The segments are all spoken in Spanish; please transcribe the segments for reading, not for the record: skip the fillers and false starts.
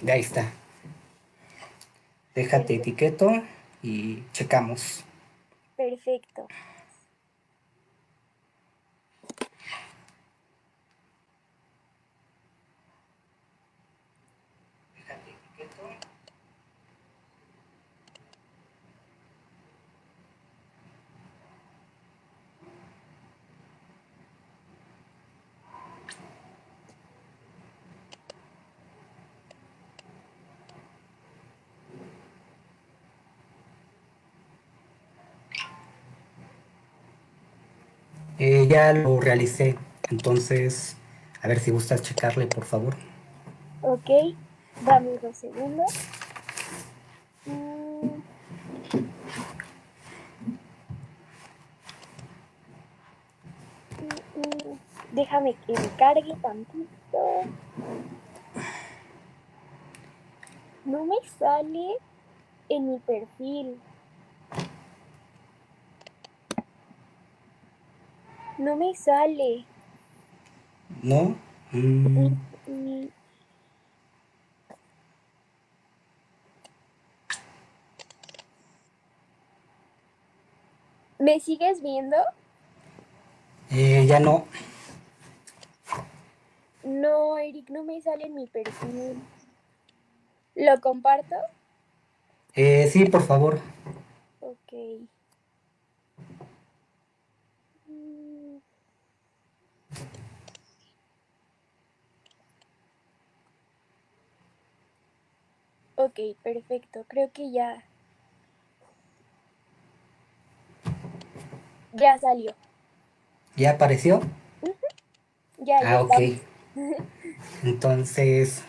de ahí está. Déjate Perfecto. etiqueto y checamos. Perfecto. Ya lo realicé, entonces a ver si gustas checarle, por favor. Ok, dame 2 segundos. Mm, Déjame que me cargue tantito. No me sale en mi perfil. No me sale. ¿No? Mm, Mm, mm, ¿Me sigues viendo? ya no. No, Eric, no me sale en mi perfil. ¿Lo comparto? Sí, por favor. Ok. Mm, Ok, perfecto. Creo que ya salió. ¿Ya apareció? Ujú, ya Ah, ok. estamos. Entonces,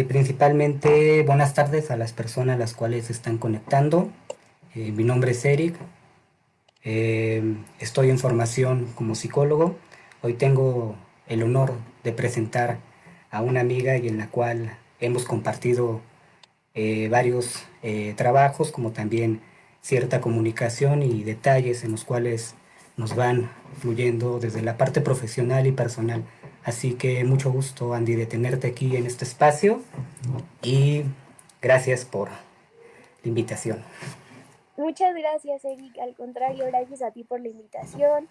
principalmente buenas tardes a las personas a las cuales se están conectando. Mi nombre es Eric. Estoy en formación como psicólogo. Hoy tengo el honor de presentar a una amiga y en la cual hemos compartido varios trabajos, como también cierta comunicación y detalles en los cuales nos van fluyendo desde la parte profesional y personal. Así que mucho gusto, Andy, de tenerte aquí en este espacio y gracias por la invitación. Muchas gracias, Eric. Al contrario, gracias a ti por la invitación,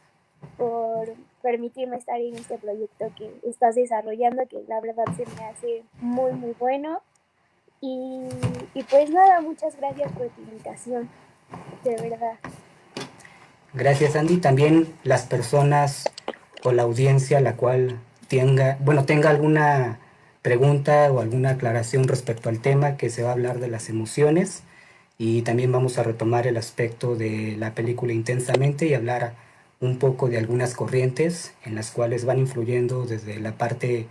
por permitirme estar en este proyecto que estás desarrollando, que la verdad se me hace muy, muy bueno. Y pues nada, muchas gracias por tu invitación, de verdad. Gracias, Andy. También las personas o la audiencia la cual tenga, bueno, tenga alguna pregunta o alguna aclaración respecto al tema que se va a hablar de las emociones y también vamos a retomar el aspecto de la película intensamente y hablar un poco de algunas corrientes en las cuales van influyendo desde la parte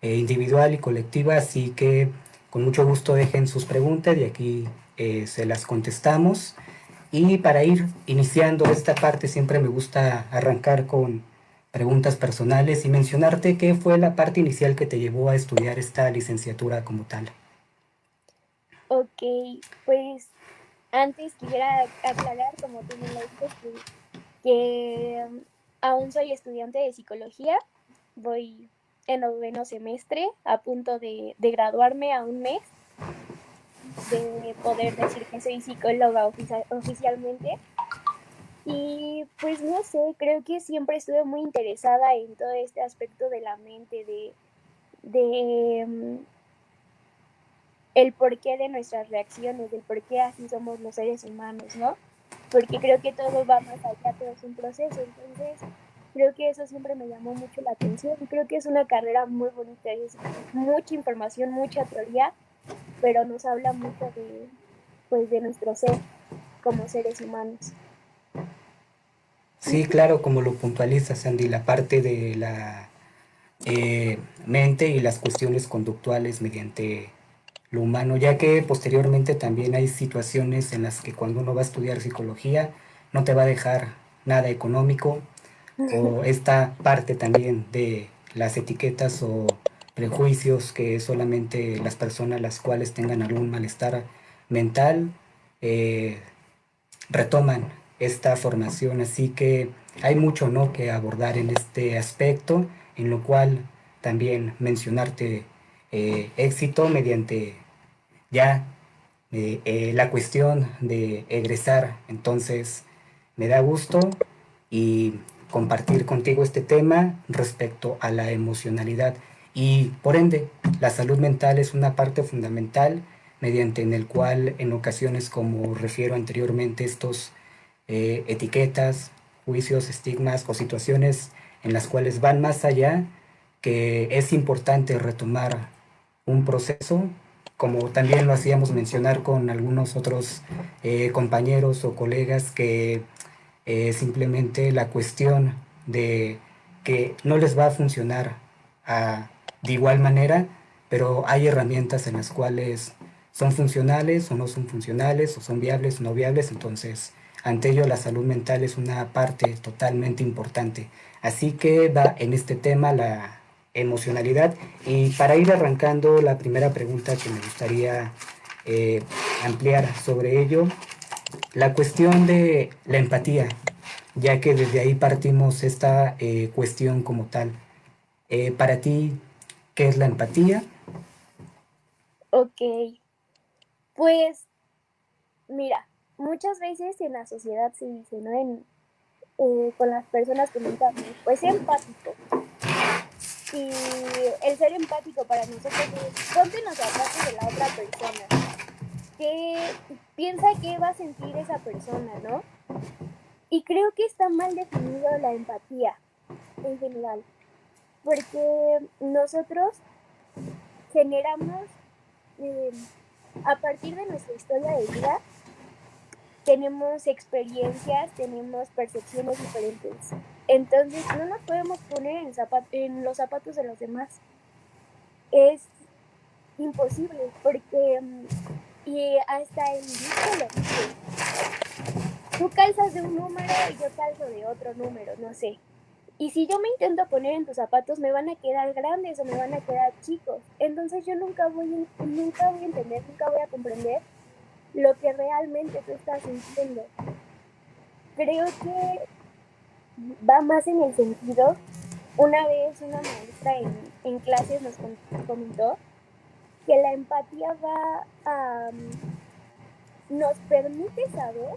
individual y colectiva, así que con mucho gusto dejen sus preguntas y aquí se las contestamos. Y para ir iniciando esta parte siempre me gusta arrancar con preguntas personales y mencionarte qué fue la parte inicial que te llevó a estudiar esta licenciatura como tal. Ok, pues antes quisiera aclarar, como tú bien lo dices, que aún soy estudiante de psicología. Voy en 9º semestre, a punto de graduarme a un mes de poder decir que soy psicóloga oficialmente. Y pues no sé, creo que siempre estuve muy interesada en todo este aspecto de la mente, de el porqué de nuestras reacciones, del por qué así somos los seres humanos, ¿no? Porque creo que todo va más allá, todo es un proceso. Entonces, creo que eso siempre me llamó mucho la atención. Creo que es una carrera muy bonita, es mucha información, mucha teoría, pero nos habla mucho pues, de nuestro ser como seres humanos. Sí, Ujú. claro, como lo puntualizas, Andy, la parte de la mente y las cuestiones conductuales mediante lo humano, ya que posteriormente también hay situaciones en las que cuando uno va a estudiar psicología no te va a dejar nada económico o esta parte también de las etiquetas o prejuicios que solamente las personas las cuales tengan algún malestar mental eh, retoman esta formación, así que hay mucho no que abordar en este aspecto, en lo cual también mencionarte éxito mediante ya la cuestión de egresar. Entonces, me da gusto y compartir contigo este tema respecto a la emocionalidad y por ende la salud mental es una parte fundamental mediante en el cual en ocasiones, como refiero anteriormente, estos etiquetas, juicios, estigmas o situaciones en las cuales van más allá, que es importante retomar un proceso, como también lo hacíamos mencionar con algunos otros compañeros o colegas, que simplemente la cuestión de que no les va a funcionar a, de igual manera, pero hay herramientas en las cuales son funcionales o no son funcionales, o son viables o no viables, entonces ante ello la salud mental es una parte totalmente importante. Así que va en este tema la emocionalidad. Y para ir arrancando la primera pregunta que me gustaría eh, ampliar sobre ello, la cuestión de la empatía, ya que desde ahí partimos esta cuestión como tal. Para ti, ¿qué es la empatía? Ok, pues mira, muchas veces en la sociedad se dice, ¿no? Con las personas comentamos, pues sé empático. Y el ser empático para nosotros es ponte en los zapatos de la otra persona. ¿Qué piensa que va a sentir esa persona, no? Y creo que está mal definido la empatía en general, porque nosotros generamos, eh, a partir de nuestra historia de vida, tenemos experiencias, tenemos percepciones diferentes. Entonces, no nos podemos poner en los zapatos de los demás. Es imposible, porque, y hasta el dicho lo dice, tú calzas de un número y yo calzo de otro número, no sé. Y si yo me intento poner en tus zapatos, me van a quedar grandes o me van a quedar chicos. Entonces yo nunca voy a entender, nunca voy a comprender lo que realmente tú estás sintiendo. Creo que va más en el sentido, una vez una maestra en clases nos comentó que la empatía nos permite saber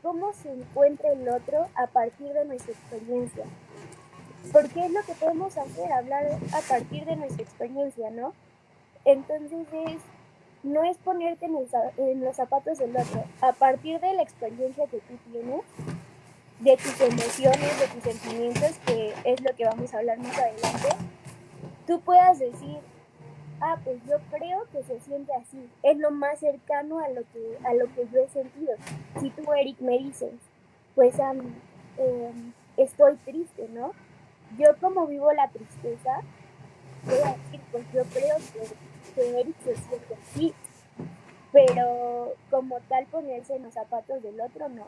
cómo se encuentra el otro a partir de nuestra experiencia. Porque es lo que podemos hacer, hablar a partir de nuestra experiencia, ¿no? Entonces no es ponerte en los zapatos del otro, a partir de la experiencia que tú tienes, de tus emociones, de tus sentimientos, que es lo que vamos a hablar más adelante, tú puedas decir, ah, pues yo creo que se siente así, es lo más cercano a lo que yo he sentido. Si tú, Eric, me dices, pues estoy triste, ¿no? Yo como vivo la tristeza, voy a decir, pues yo creo que Eric se siente así, pero como tal ponerse en los zapatos del otro, no.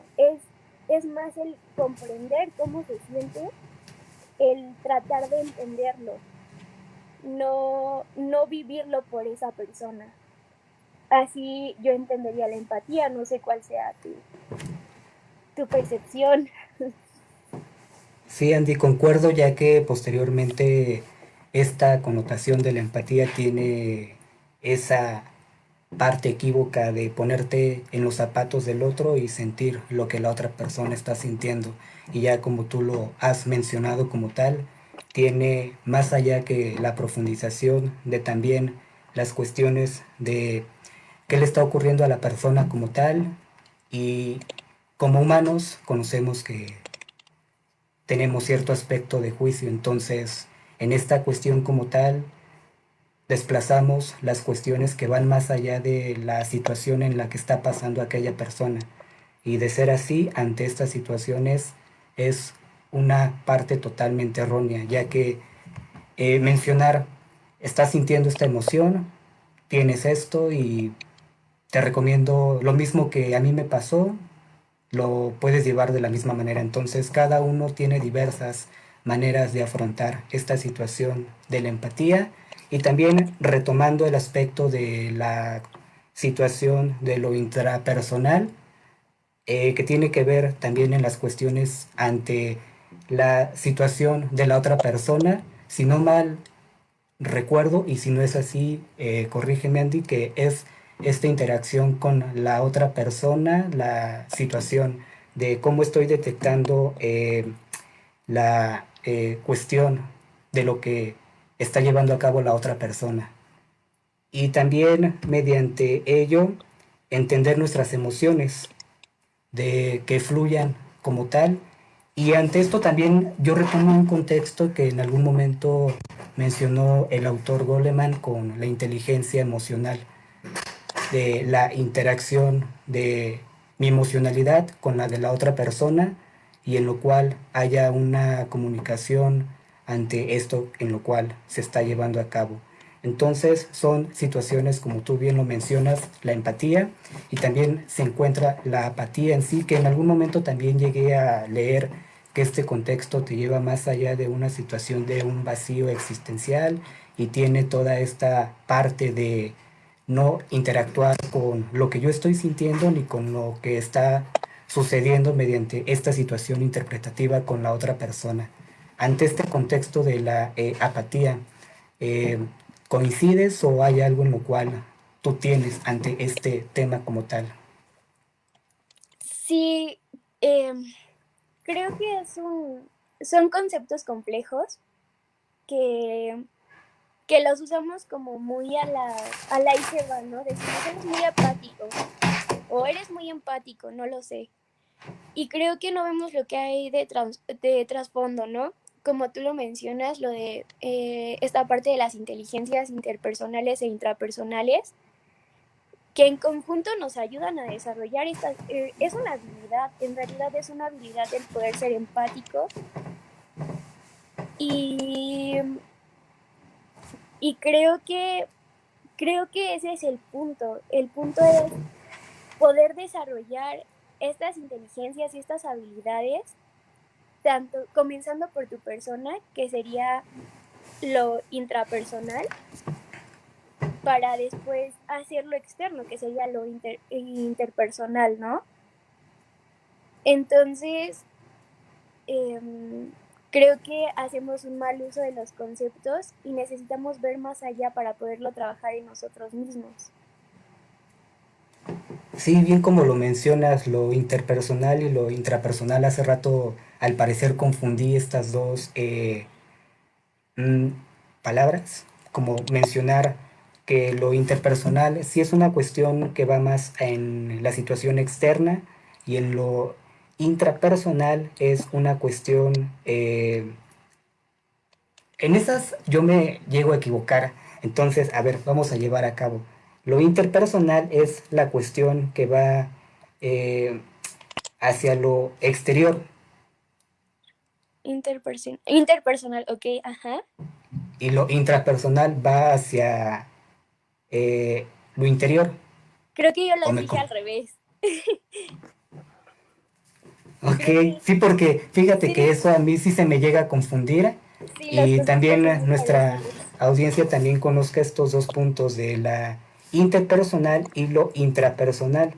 Es más el comprender cómo se siente, el tratar de entenderlo, no vivirlo por esa persona. Así yo entendería la empatía, no sé cuál sea tu percepción. Sí, Andy, concuerdo, ya que posteriormente esta connotación de la empatía tiene esa parte equívoca de ponerte en los zapatos del otro y sentir lo que la otra persona está sintiendo. Y ya como tú lo has mencionado como tal, tiene más allá que la profundización de también las cuestiones de qué le está ocurriendo a la persona como tal. Y como humanos conocemos que tenemos cierto aspecto de juicio, entonces en esta cuestión como tal desplazamos las cuestiones que van más allá de la situación en la que está pasando aquella persona. Y de ser así, ante estas situaciones es una parte totalmente errónea, ya que mencionar, estás sintiendo esta emoción, tienes esto y te recomiendo lo mismo que a mí me pasó, lo puedes llevar de la misma manera. Entonces, cada uno tiene diversas maneras de afrontar esta situación de la empatía y también retomando el aspecto de la situación de lo intrapersonal, que tiene que ver también en las cuestiones ante la situación de la otra persona. Si no mal recuerdo, y si no es así, corrígeme Andy, que es esta interacción con la otra persona, la situación de cómo estoy detectando la cuestión de lo que está llevando a cabo la otra persona. Y también mediante ello entender nuestras emociones, de que fluyan como tal. Y ante esto también yo retomo un contexto que en algún momento mencionó el autor Goleman con la inteligencia emocional, de la interacción de mi emocionalidad con la de la otra persona y en lo cual haya una comunicación ante esto en lo cual se está llevando a cabo. Entonces son situaciones, como tú bien lo mencionas, la empatía y también se encuentra la apatía en sí, que en algún momento también llegué a leer que este contexto te lleva más allá de una situación de un vacío existencial y tiene toda esta parte de no interactuar con lo que yo estoy sintiendo ni con lo que está sucediendo mediante esta situación interpretativa con la otra persona. Ante este contexto de la apatía, eh, ¿coincides o hay algo en lo cual tú tienes ante este tema como tal? Sí, em, creo que son conceptos complejos que, que los usamos como muy a la y se va, ¿no? Decimos, eres muy apático o eres muy empático, no lo sé. Y creo que no vemos lo que hay de trasfondo, ¿no? Como tú lo mencionas, lo de esta parte de las inteligencias interpersonales e intrapersonales, que en conjunto nos ayudan a desarrollar esta, es una habilidad, en realidad es una habilidad el poder ser empático y, y creo que ese es el punto es poder desarrollar estas inteligencias y estas habilidades, tanto comenzando por tu persona, que sería lo intrapersonal, para después hacer lo externo, que sería lo interpersonal, ¿no? Entonces, creo que hacemos un mal uso de los conceptos y necesitamos ver más allá para poderlo trabajar en nosotros mismos. Sí, bien como lo mencionas, lo interpersonal y lo intrapersonal, hace rato al parecer confundí estas dos mm, palabras, como mencionar que lo interpersonal sí es una cuestión que va más en la situación externa y en lo intrapersonal es una cuestión, en esas yo me llego a equivocar, entonces, a ver, vamos a llevar a cabo. Lo interpersonal es la cuestión que va eh, hacia lo exterior Interpersonal, ok, ajá. y lo intrapersonal va hacia lo interior. Creo que yo O los me, dije al revés. Creo ok, que sí, porque fíjate que sí, eso a mí sí se me llega a confundir sí, los y conceptos también son muy nuestra parecidos. audiencia también conozca estos dos puntos de la interpersonal y lo intrapersonal.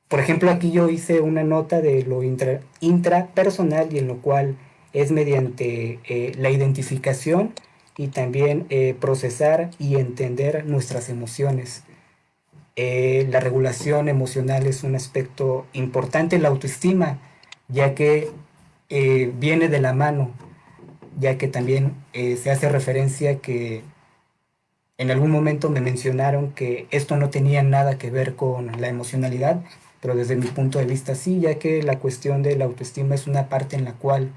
Por ejemplo, aquí yo hice una nota de lo intrapersonal y en lo cual es mediante la identificación y también procesar y entender nuestras emociones. La regulación emocional es un aspecto importante, la autoestima, ya que viene de la mano, ya que también se hace referencia que en algún momento me mencionaron que esto no tenía nada que ver con la emocionalidad, pero desde mi punto de vista sí, ya que la cuestión de la autoestima es una parte en la cual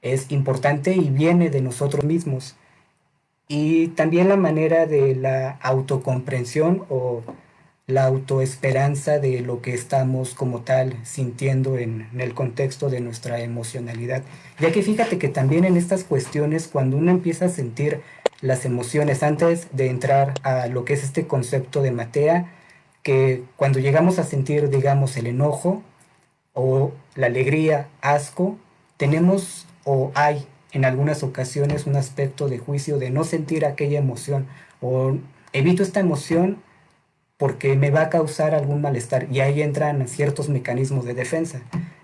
es importante y viene de nosotros mismos. Y también la manera de la autocomprensión o la autoesperanza de lo que estamos como tal sintiendo en el contexto de nuestra emocionalidad. Ya que fíjate que también en estas cuestiones, cuando uno empieza a sentir las emociones, antes de entrar a lo que es este concepto de Matea, que cuando llegamos a sentir, digamos, el enojo o la alegría, asco, tenemos o hay en algunas ocasiones un aspecto de juicio de no sentir aquella emoción o evito esta emoción porque me va a causar algún malestar y ahí entran ciertos mecanismos de defensa.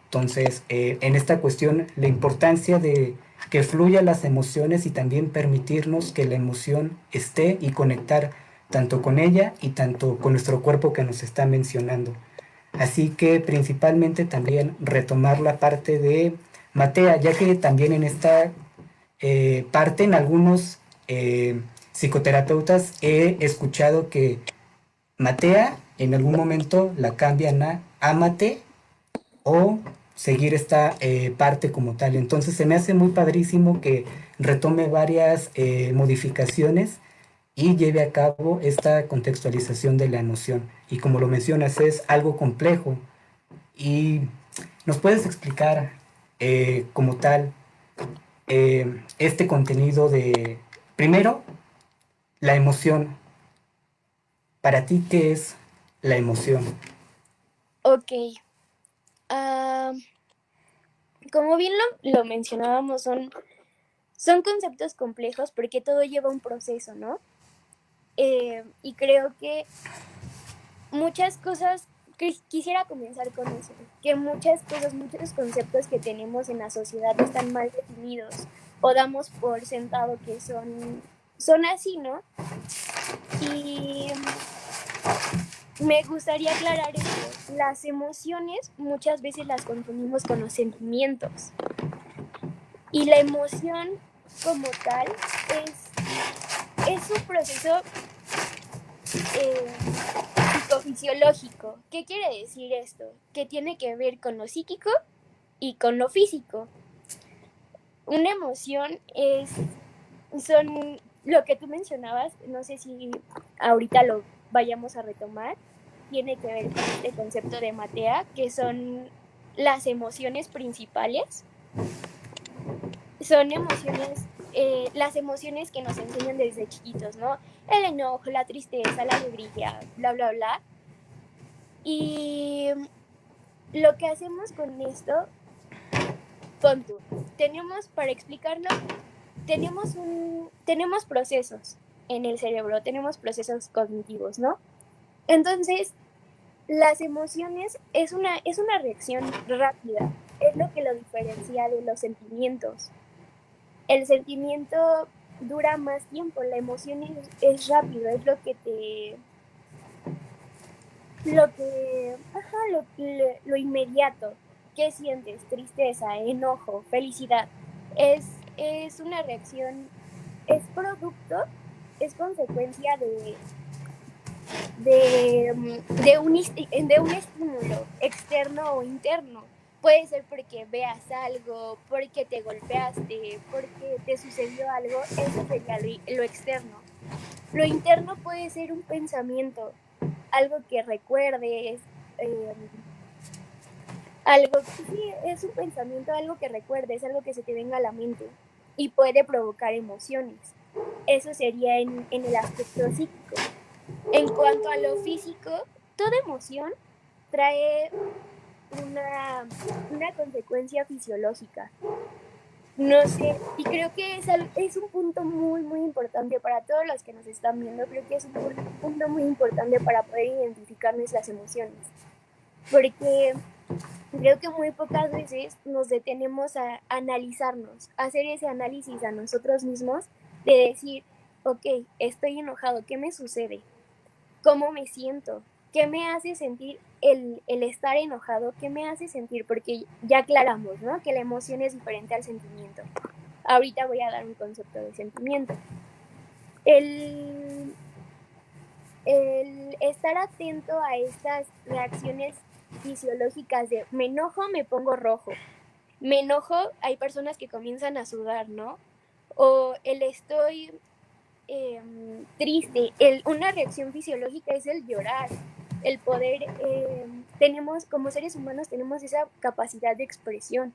Entonces, en esta cuestión, la importancia de que fluyan las emociones y también permitirnos que la emoción esté y conectar tanto con ella y tanto con nuestro cuerpo que nos está mencionando. Así que principalmente también retomar la parte de Matea, ya que también en esta parte en algunos psicoterapeutas he escuchado que Matea en algún momento la cambian a Amate o seguir esta parte como tal. Entonces se me hace muy padrísimo que retome varias modificaciones y lleve a cabo esta contextualización de la noción. Y como lo mencionas, es algo complejo. ¿Y nos puedes explicar como tal este contenido de, primero, la emoción? Para ti, ¿qué es la emoción? Ok. ah, Como bien lo mencionábamos, son conceptos complejos porque todo lleva un proceso, ¿no? Y creo que muchas cosas, quisiera comenzar con eso, que muchas cosas, muchos conceptos que tenemos en la sociedad están mal definidos o damos por sentado que son así, ¿no? Y me gustaría aclarar esto. Las emociones muchas veces las confundimos con los sentimientos. Y la emoción como tal es un proceso psicofisiológico. ¿Qué quiere decir esto? Que tiene que ver con lo psíquico y con lo físico. Una emoción son lo que tú mencionabas, no sé si ahorita lo vayamos a retomar, tiene que ver con este concepto de Matea, que son las emociones principales. Son emociones, las emociones que nos enseñan desde chiquitos, ¿no? El enojo, la tristeza, la alegría, bla, bla, bla. Y lo que hacemos con esto, pon tú, tenemos, para explicarlo, tenemos procesos en el cerebro, tenemos procesos cognitivos, ¿no? Entonces, las emociones es una reacción rápida, es lo que lo diferencia de los sentimientos. El sentimiento dura más tiempo, la emoción es rápido, es lo inmediato. ¿Qué sientes? Tristeza, enojo, felicidad. Es una reacción, es producto, es consecuencia de un estímulo externo o interno. Puede ser porque veas algo, porque te golpeaste, porque te sucedió algo, eso sería lo externo. Lo interno puede ser un pensamiento, algo que recuerdes, eh, algo, sí, es un pensamiento, algo que recuerdes, algo que se te venga a la mente y puede provocar emociones. Eso sería en el aspecto psíquico. En cuanto a lo físico, toda emoción trae una consecuencia fisiológica. No sé, y creo que es un punto muy, muy importante para todos los que nos están viendo. Creo que es un punto muy importante para poder identificar nuestras emociones. Porque creo que muy pocas veces nos detenemos a analizarnos, a hacer ese análisis a nosotros mismos de decir, ok, estoy enojado, ¿qué me sucede? ¿Cómo me siento? ¿Qué me hace sentir el estar enojado? ¿Qué me hace sentir? Porque ya aclaramos, ¿no? Que la emoción es diferente al sentimiento. Ahorita voy a dar un concepto de sentimiento. El, el estar atento a estas reacciones fisiológicas de me enojo, me pongo rojo. Me enojo, hay personas que comienzan a sudar, ¿no? O el estoy triste. Una reacción fisiológica es el llorar, el poder, tenemos, como seres humanos, tenemos esa capacidad de expresión,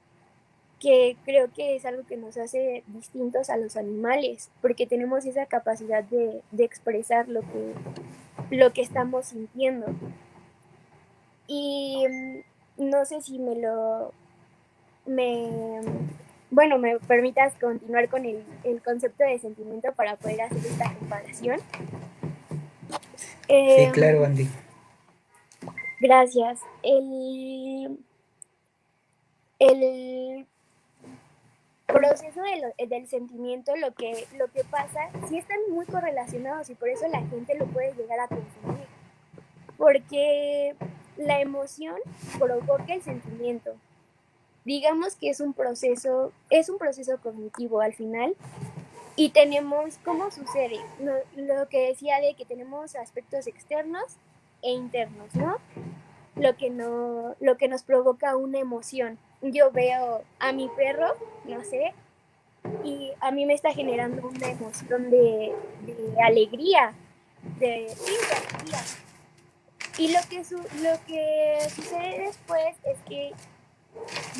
que creo que es algo que nos hace distintos a los animales, porque tenemos esa capacidad de expresar lo que estamos sintiendo. Y no sé si me, bueno, me permitas continuar con el concepto de sentimiento para poder hacer esta comparación. Sí, Eh, claro, Andy. Gracias. el proceso del sentimiento, lo que pasa, sí están muy correlacionados y por eso la gente lo puede llegar a confundir. Porque la emoción provoca el sentimiento. Digamos que es un proceso cognitivo al final. Y tenemos, ¿cómo sucede? Lo que decía de que tenemos aspectos externos e internos, ¿no? Lo que nos provoca una emoción. Yo veo a mi perro, no sé, y a mí me está generando una emoción de alegría, sí, de alegría. Y lo que sucede después es que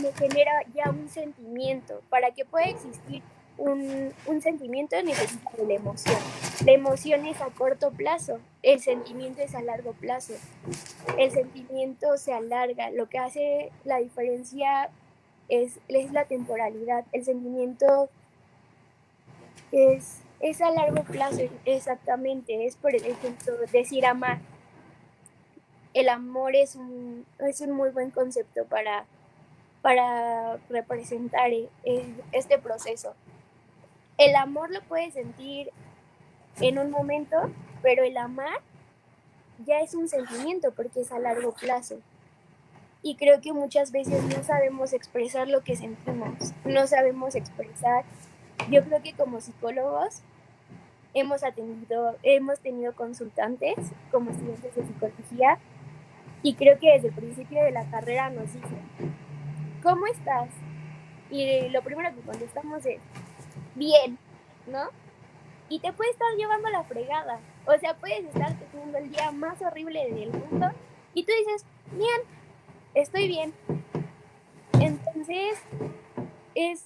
me genera ya un sentimiento. Para que pueda existir un sentimiento necesita de la emoción. La emoción es a corto plazo, el sentimiento es a largo plazo. El sentimiento se alarga, lo que hace la diferencia es la temporalidad. El sentimiento es a largo plazo, exactamente. Es, por ejemplo, decir amar. El amor es un muy buen concepto para representar este proceso. El amor lo puedes sentir en un momento, pero el amar ya es un sentimiento porque es a largo plazo. Y creo que muchas veces no sabemos expresar lo que sentimos, no sabemos expresar. Yo creo que como psicólogos hemos tenido consultantes como estudiantes de psicología y creo que desde el principio de la carrera nos dicen, ¿cómo estás? Y lo primero que contestamos es, bien, ¿no? Y te puede estar llevando a la fregada. O sea, puedes estar teniendo el día más horrible del mundo y tú dices, bien, estoy bien. Entonces, es,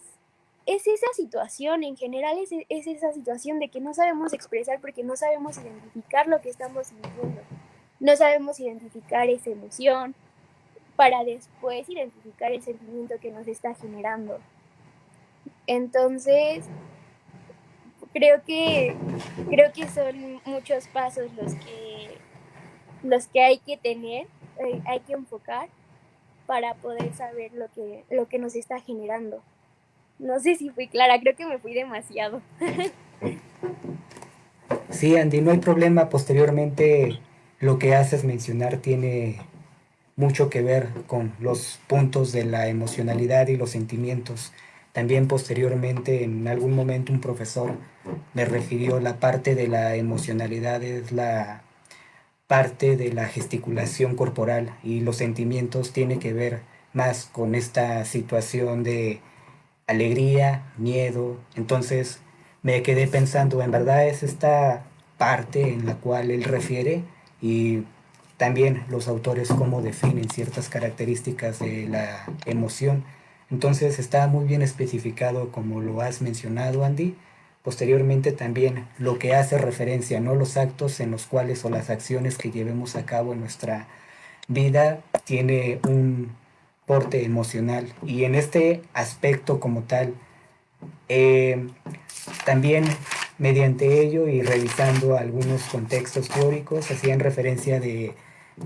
es esa situación, en general es esa situación de que no sabemos expresar porque no sabemos identificar lo que estamos sintiendo. No sabemos identificar esa emoción para después identificar el sentimiento que nos está generando. Entonces, creo que son muchos pasos los que hay que tener, hay que enfocar para poder saber lo que nos está generando. No sé si fui clara, creo que me fui demasiado. Sí, Andy, no hay problema. Posteriormente, lo que haces mencionar tiene mucho que ver con los puntos de la emocionalidad y los sentimientos. También posteriormente, en algún momento, un profesor me refirió la parte de la emocionalidad es la parte de la gesticulación corporal y los sentimientos tiene que ver más con esta situación de alegría, miedo. Entonces me quedé pensando, en verdad es esta parte en la cual él refiere y también los autores cómo definen ciertas características de la emoción. Entonces está muy bien especificado como lo has mencionado, Andy. Posteriormente también lo que hace referencia, no los actos en los cuales o las acciones que llevemos a cabo en nuestra vida tiene un porte emocional y en este aspecto como tal eh, también mediante ello y revisando algunos contextos teóricos hacían referencia de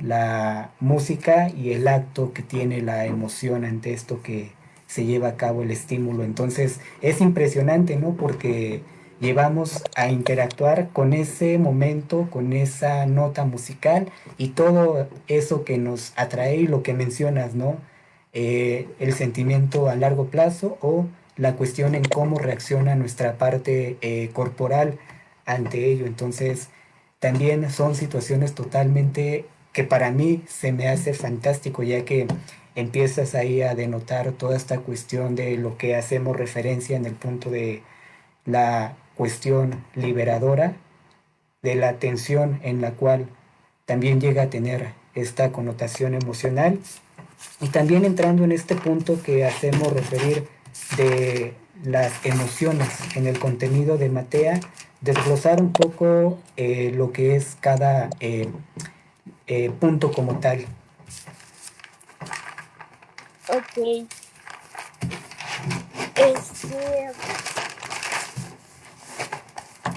la música y el acto que tiene la emoción ante esto que se lleva a cabo el estímulo. Entonces es impresionante, ¿no? Porque llevamos a interactuar con ese momento, con esa nota musical y todo eso que nos atrae y lo que mencionas, ¿no? El sentimiento a largo plazo o la cuestión en cómo reacciona nuestra parte corporal ante ello. Entonces, también son situaciones totalmente que para mí se me hace fantástico, ya que empiezas ahí a denotar toda esta cuestión de lo que hacemos referencia en el punto de la cuestión liberadora, de la tensión en la cual también llega a tener esta connotación emocional y también entrando en este punto que hacemos referir de las emociones en el contenido de Matea, desglosar un poco lo que es cada punto como tal. Ok, este,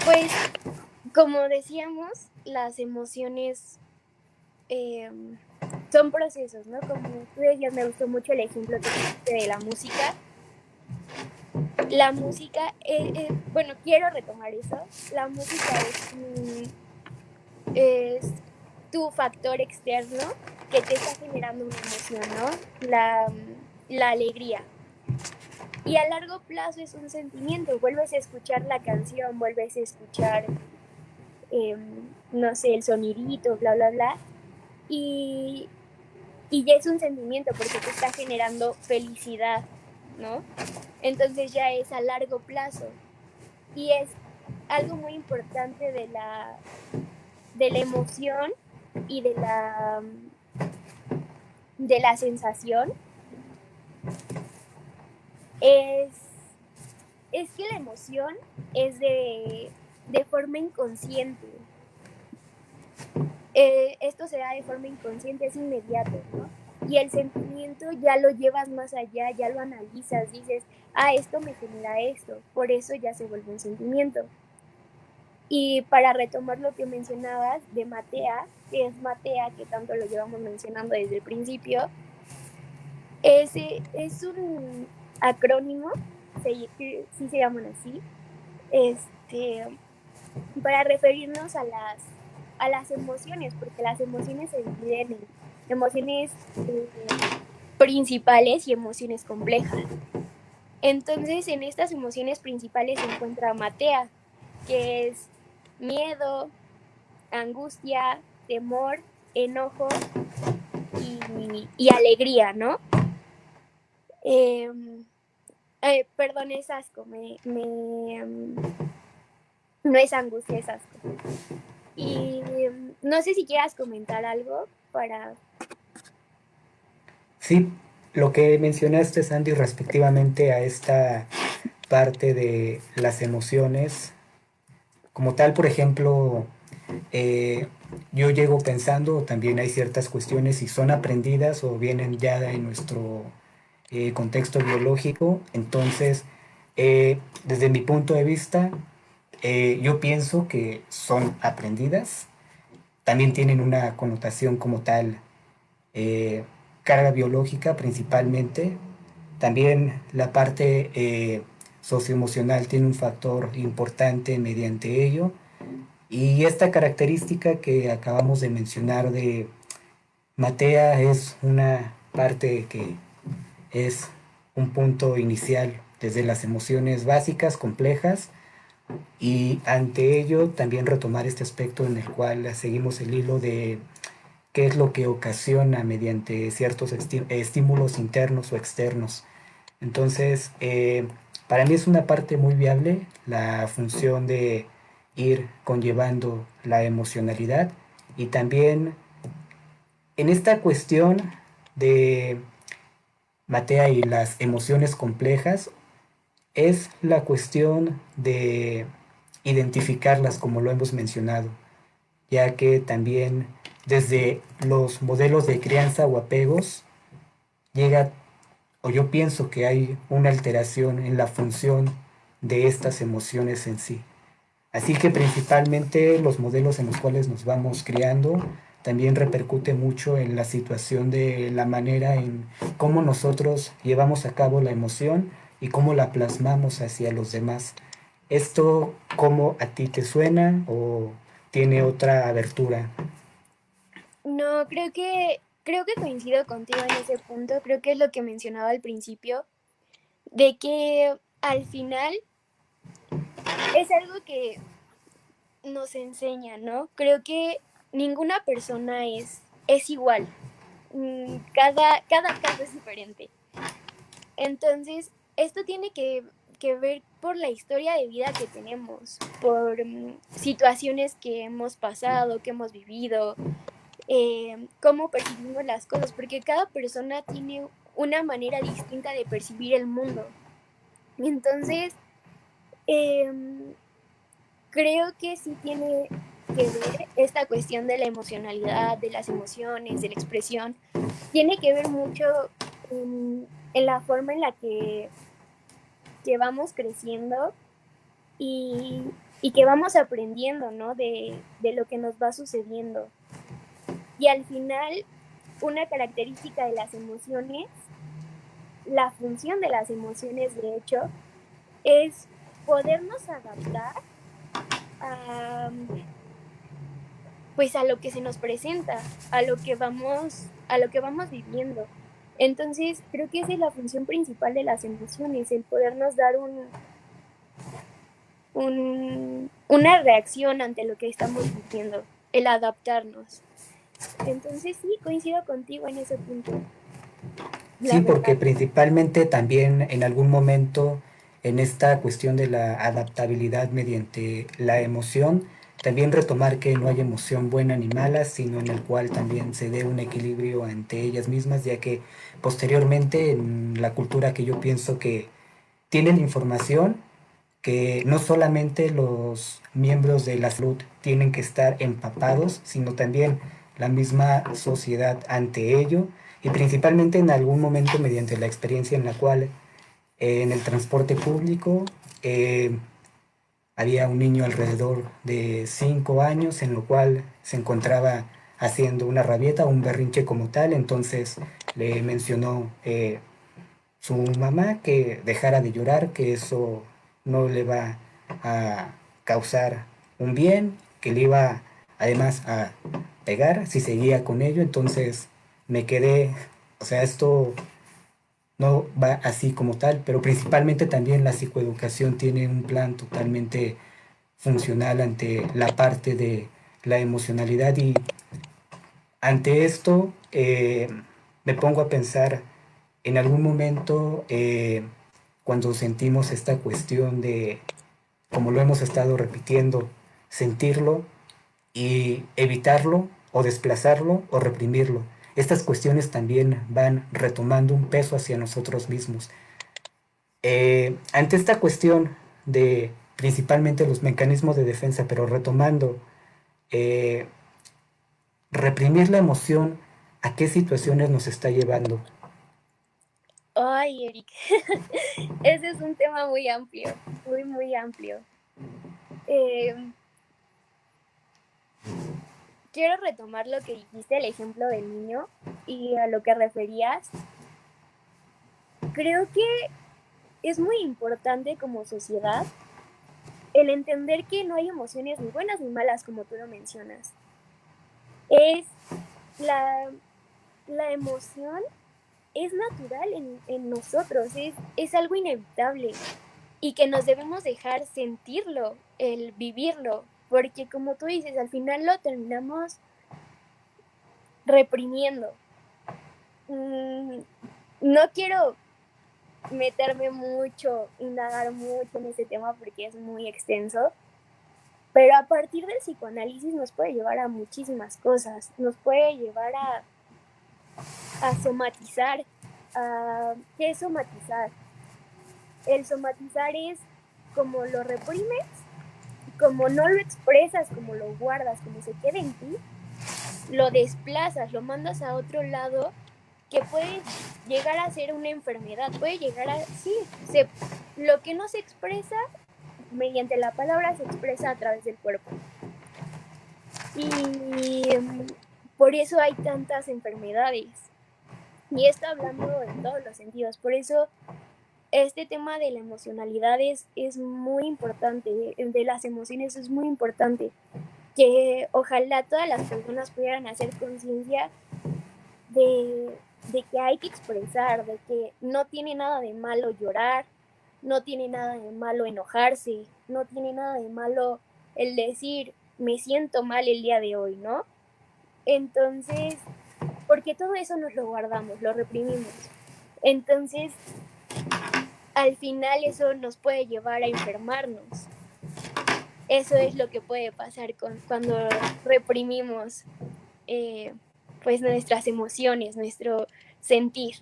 pues como decíamos, las emociones eh, son procesos, ¿no? Como tú decías, me gustó mucho el ejemplo que pusiste de la música. La música, bueno, quiero retomar eso. La música es tu factor externo que te está generando una emoción, ¿no? La alegría. Y a largo plazo es un sentimiento. Vuelves a escuchar la canción, vuelves a escuchar, no sé, el sonidito, bla, bla, bla. Y, y ya es un sentimiento porque te está generando felicidad, ¿no? Entonces ya es a largo plazo. Y es algo muy importante de la emoción y de la sensación es, es que la emoción es de forma inconsciente. Esto se da de forma inconsciente, es inmediato, ¿no? Y el sentimiento ya lo llevas más allá, ya lo analizas, dices, ah, esto me genera esto, por eso ya se vuelve un sentimiento. Y para retomar lo que mencionabas de Matea, que es Matea, que tanto lo llevamos mencionando desde el principio, ese es un acrónimo, sí se llaman así, este, para referirnos a las emociones, porque las emociones se dividen en emociones principales y emociones complejas. Entonces, en estas emociones principales se encuentra Matea, que es miedo, angustia, temor, enojo y alegría, ¿no? Eh, perdón, es asco, no es angustia, es asco. Y no sé si quieras comentar algo para... Sí, lo que mencionaste, Sandy, respectivamente a esta parte de las emociones, como tal, por ejemplo, eh, yo llego pensando, también hay ciertas cuestiones si son aprendidas o vienen ya en nuestro contexto biológico, entonces, desde mi punto de vista, yo pienso que son aprendidas, también tienen una connotación como tal, eh, carga biológica principalmente, también la parte socioemocional tiene un factor importante mediante ello, y esta característica que acabamos de mencionar de Matea es una parte que es un punto inicial desde las emociones básicas, complejas, y ante ello también retomar este aspecto en el cual seguimos el hilo de qué es lo que ocasiona mediante ciertos estímulos internos o externos. Entonces, para mí es una parte muy viable la función de ir conllevando la emocionalidad y también en esta cuestión de Matea y las emociones complejas es la cuestión de identificarlas como lo hemos mencionado, ya que también desde los modelos de crianza o apegos llega, o yo pienso que hay una alteración en la función de estas emociones en sí. Así que principalmente los modelos en los cuales nos vamos criando también repercute mucho en la situación de la manera en cómo nosotros llevamos a cabo la emoción y cómo la plasmamos hacia los demás. ¿Esto cómo a ti te suena o tiene otra abertura? No, creo que coincido contigo en ese punto, creo que es lo que mencionaba al principio, de que al final es algo que nos enseña, ¿no? Creo que ninguna persona es igual. Cada caso es diferente. Entonces, esto tiene que ver por la historia de vida que tenemos, por situaciones que hemos pasado, que hemos vivido, cómo percibimos las cosas, porque cada persona tiene una manera distinta de percibir el mundo. Entonces, em, creo que sí tiene que ver esta cuestión de la emocionalidad, de las emociones, de la expresión, tiene que ver mucho en la forma en la que vamos creciendo y que vamos aprendiendo, ¿no? De lo que nos va sucediendo. Y al final, una característica de las emociones, la función de las emociones, de hecho, es podernos adaptar a, pues a lo que se nos presenta, a lo que vamos viviendo. Entonces, creo que esa es la función principal de las emociones, el podernos dar una reacción ante lo que estamos viviendo, el adaptarnos. Entonces, sí, coincido contigo en ese punto, la Sí, porque verdad. principalmente también en algún momento en esta cuestión de la adaptabilidad mediante la emoción, también retomar que no hay emoción buena ni mala, sino en el cual también se dé un equilibrio ante ellas mismas, ya que posteriormente en la cultura que yo pienso que tienen información, que no solamente los miembros de la salud tienen que estar empapados, sino también la misma sociedad ante ello, y principalmente en algún momento mediante la experiencia en la cual en el transporte público había un niño alrededor de 5 años en lo cual se encontraba haciendo una rabieta, un berrinche como tal, entonces le mencionó su mamá que dejara de llorar, que eso no le va a causar un bien, que le iba además a pegar si seguía con ello. Entonces me quedé, o sea, esto no va así como tal, pero principalmente también la psicoeducación tiene un plan totalmente funcional ante la parte de la emocionalidad, y ante esto me pongo a pensar en algún momento cuando sentimos esta cuestión de, como lo hemos estado repitiendo, sentirlo y evitarlo o desplazarlo o reprimirlo. Estas cuestiones también van retomando un peso hacia nosotros mismos. Ante esta cuestión de principalmente los mecanismos de defensa, pero retomando, eh, reprimir la emoción, ¿a qué situaciones nos está llevando? Ay, Eric, ese es un tema muy amplio, muy, muy amplio. Eh, Quiero retomar lo que dijiste, el ejemplo del niño y a lo que referías. Creo que es muy importante como sociedad el entender que no hay emociones ni buenas ni malas, como tú lo mencionas. Es la, la emoción es natural en nosotros, es algo inevitable y que nos debemos dejar sentirlo, el vivirlo, porque como tú dices, al final lo terminamos reprimiendo. Mm, no quiero meterme mucho, indagar mucho en ese tema porque es muy extenso, pero a partir del psicoanálisis nos puede llevar a muchísimas cosas, nos puede llevar a somatizar. ¿Qué es somatizar? El somatizar es como lo reprimes, como no lo expresas, como lo guardas, como se queda en ti, lo desplazas, lo mandas a otro lado que puede llegar a ser una enfermedad, puede llegar a, sí, lo que no se expresa mediante la palabra se expresa a través del cuerpo. Y por eso hay tantas enfermedades. Y esto hablando en todos los sentidos. Por eso este tema de la emocionalidad es muy importante, de las emociones es muy importante. Que ojalá todas las personas pudieran hacer conciencia de que hay que expresar, de que no tiene nada de malo llorar, no tiene nada de malo enojarse, no tiene nada de malo el decir, me siento mal el día de hoy, ¿no? Entonces, porque todo eso nos lo guardamos, lo reprimimos. Entonces, al final eso nos puede llevar a enfermarnos. Eso es lo que puede pasar cuando reprimimos eh, pues nuestras emociones, nuestro sentir.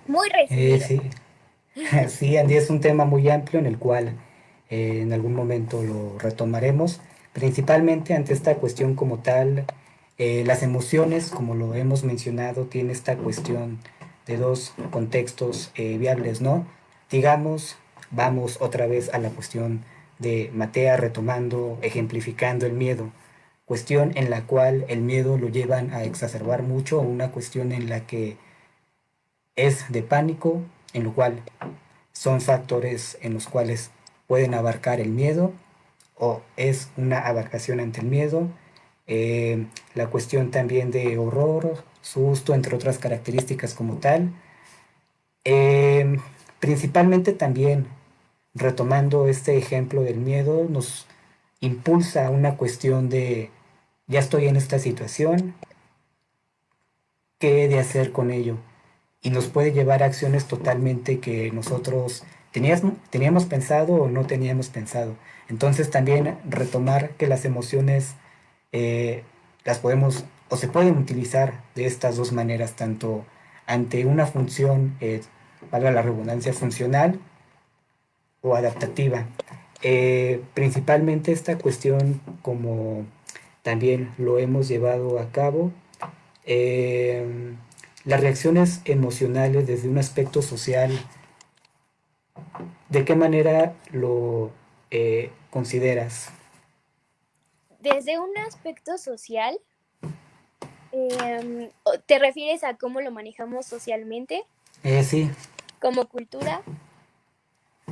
Muy resumido. Sí, sí, Andy, es un tema muy amplio en el cual en algún momento lo retomaremos, principalmente ante esta cuestión como tal. Las emociones, como lo hemos mencionado, tiene esta cuestión de dos contextos viables, ¿no? Digamos, vamos otra vez a la cuestión de Matea retomando, ejemplificando el miedo. cuestión en la cual el miedo lo llevan a exacerbar mucho, o una cuestión en la que es de pánico, en lo cual son factores en los cuales pueden abarcar el miedo o es una abarcación ante el miedo. La cuestión también de horror, susto, entre otras características como tal. Eh, Principalmente también, retomando este ejemplo del miedo, nos impulsa a una cuestión de, ya estoy en esta situación, ¿qué he de hacer con ello? Y nos puede llevar a acciones totalmente que nosotros teníamos pensado o no teníamos pensado. Entonces también retomar que las emociones las podemos o se pueden utilizar de estas dos maneras, tanto ante una función, valga la redundancia, funcional o adaptativa. Principalmente esta cuestión, como también lo hemos llevado a cabo, eh, las reacciones emocionales desde un aspecto social, ¿de qué manera lo consideras? Desde un aspecto social, ¿te refieres a cómo lo manejamos socialmente, Sí, como cultura?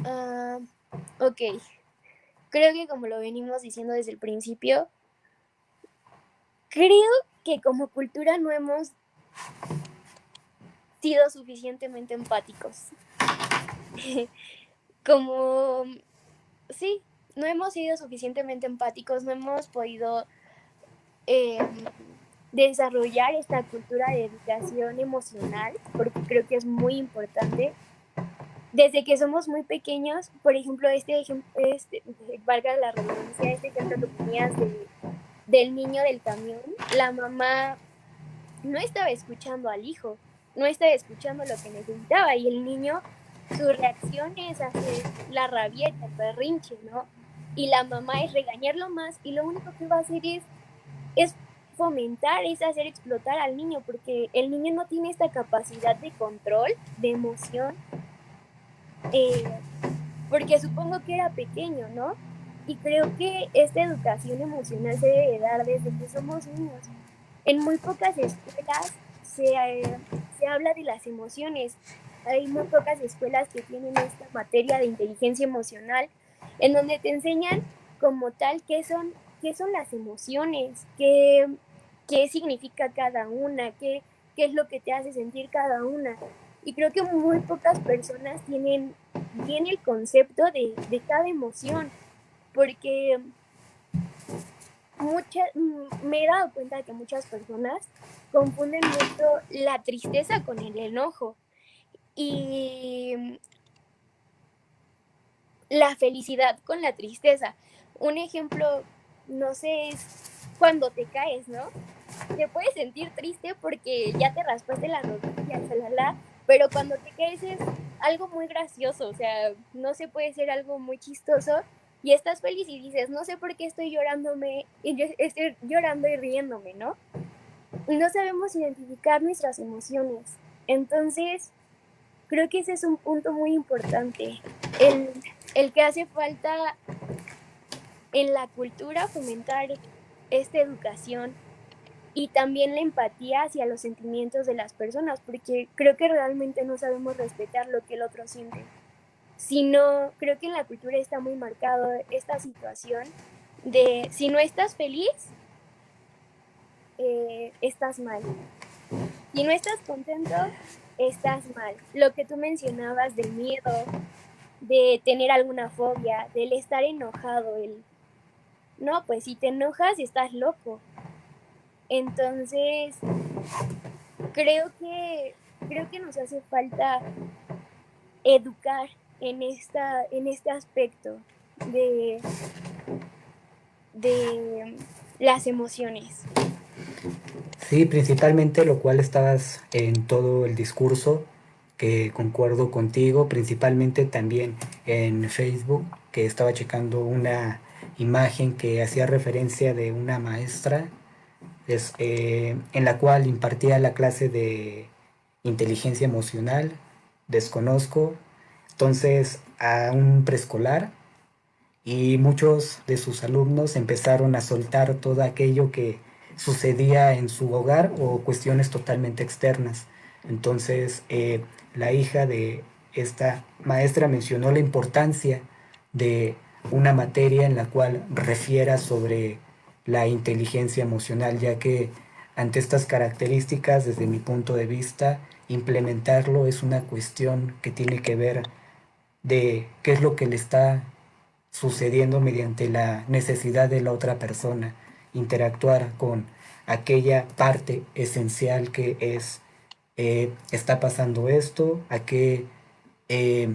Ah, ok, creo que como lo venimos diciendo desde el principio, creo que como cultura no hemos sido suficientemente empáticos. Como, sí, no hemos sido suficientemente empáticos, no hemos podido eh, desarrollar esta cultura de educación emocional, porque creo que es muy importante. Desde que somos muy pequeños, por ejemplo, valga la redundancia, este ejemplo que ponías del niño del camión, la mamá no estaba escuchando al hijo, no estaba escuchando lo que necesitaba y el niño, su reacción es hacer la rabieta, el berrinche, ¿no? Y la mamá es regañarlo más y lo único que va a hacer es fomentar, es hacer explotar al niño, porque el niño no tiene esta capacidad de control, de emoción, eh, porque supongo que era pequeño, ¿no? Y creo que esta educación emocional se debe dar desde que somos niños. En muy pocas escuelas se habla de las emociones. Hay muy pocas escuelas que tienen esta materia de inteligencia emocional, en donde te enseñan como tal qué son las emociones, qué significa cada una, qué es lo que te hace sentir cada una. Y creo que muy pocas personas tienen bien el concepto de cada emoción, porque me he dado cuenta de que muchas personas confunden mucho la tristeza con el enojo y la felicidad con la tristeza. Un ejemplo, no sé, es cuando te caes, ¿no? Te puedes sentir triste porque ya te raspaste la rodilla, shalala, pero cuando te caes es algo muy gracioso, o sea, no se puede ser algo muy chistoso y estás feliz y dices, no sé por qué estoy llorándome, y yo estoy llorando y riéndome, ¿no? Y no sabemos identificar nuestras emociones. Entonces, creo que ese es un punto muy importante, el que hace falta en la cultura fomentar esta educación y también la empatía hacia los sentimientos de las personas, porque creo que realmente no sabemos respetar lo que el otro siente. Sino, creo que en la cultura está muy marcado esta situación de si no estás feliz, estás mal. Si no estás contento, estás mal. Lo que tú mencionabas del miedo, de tener alguna fobia, del estar enojado, no, pues si te enojas, estás loco. Entonces, creo que nos hace falta educar en este aspecto de, de las emociones. sí, principalmente lo cual estabas en todo el discurso, que concuerdo contigo, principalmente también en Facebook, que estaba checando una imagen que hacía referencia de una maestra en la cual impartía la clase de inteligencia emocional, desconozco, entonces a un preescolar y muchos de sus alumnos empezaron a soltar todo aquello que sucedía en su hogar o cuestiones totalmente externas. Entonces, la hija de esta maestra mencionó la importancia de una materia en la cual refiera sobre la inteligencia emocional, ya que ante estas características, desde mi punto de vista, implementarlo es una cuestión que tiene que ver de qué es lo que le está sucediendo mediante la necesidad de la otra persona, interactuar con aquella parte esencial que es, está pasando esto, a eh,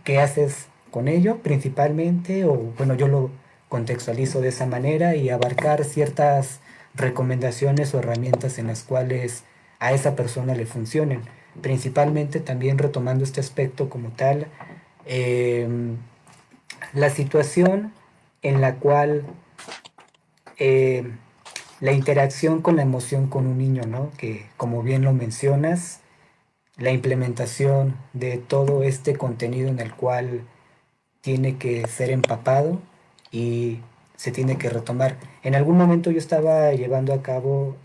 qué haces con ello principalmente, o bueno, yo lo contextualizo de esa manera y abarcar ciertas recomendaciones o herramientas en las cuales a esa persona le funcionen. Principalmente también retomando este aspecto como tal, eh, la situación en la cual eh, la interacción con la emoción con un niño, ¿no? Que como bien lo mencionas, la implementación de todo este contenido en el cual tiene que ser empapado y se tiene que retomar. En algún momento yo estaba llevando a cabo,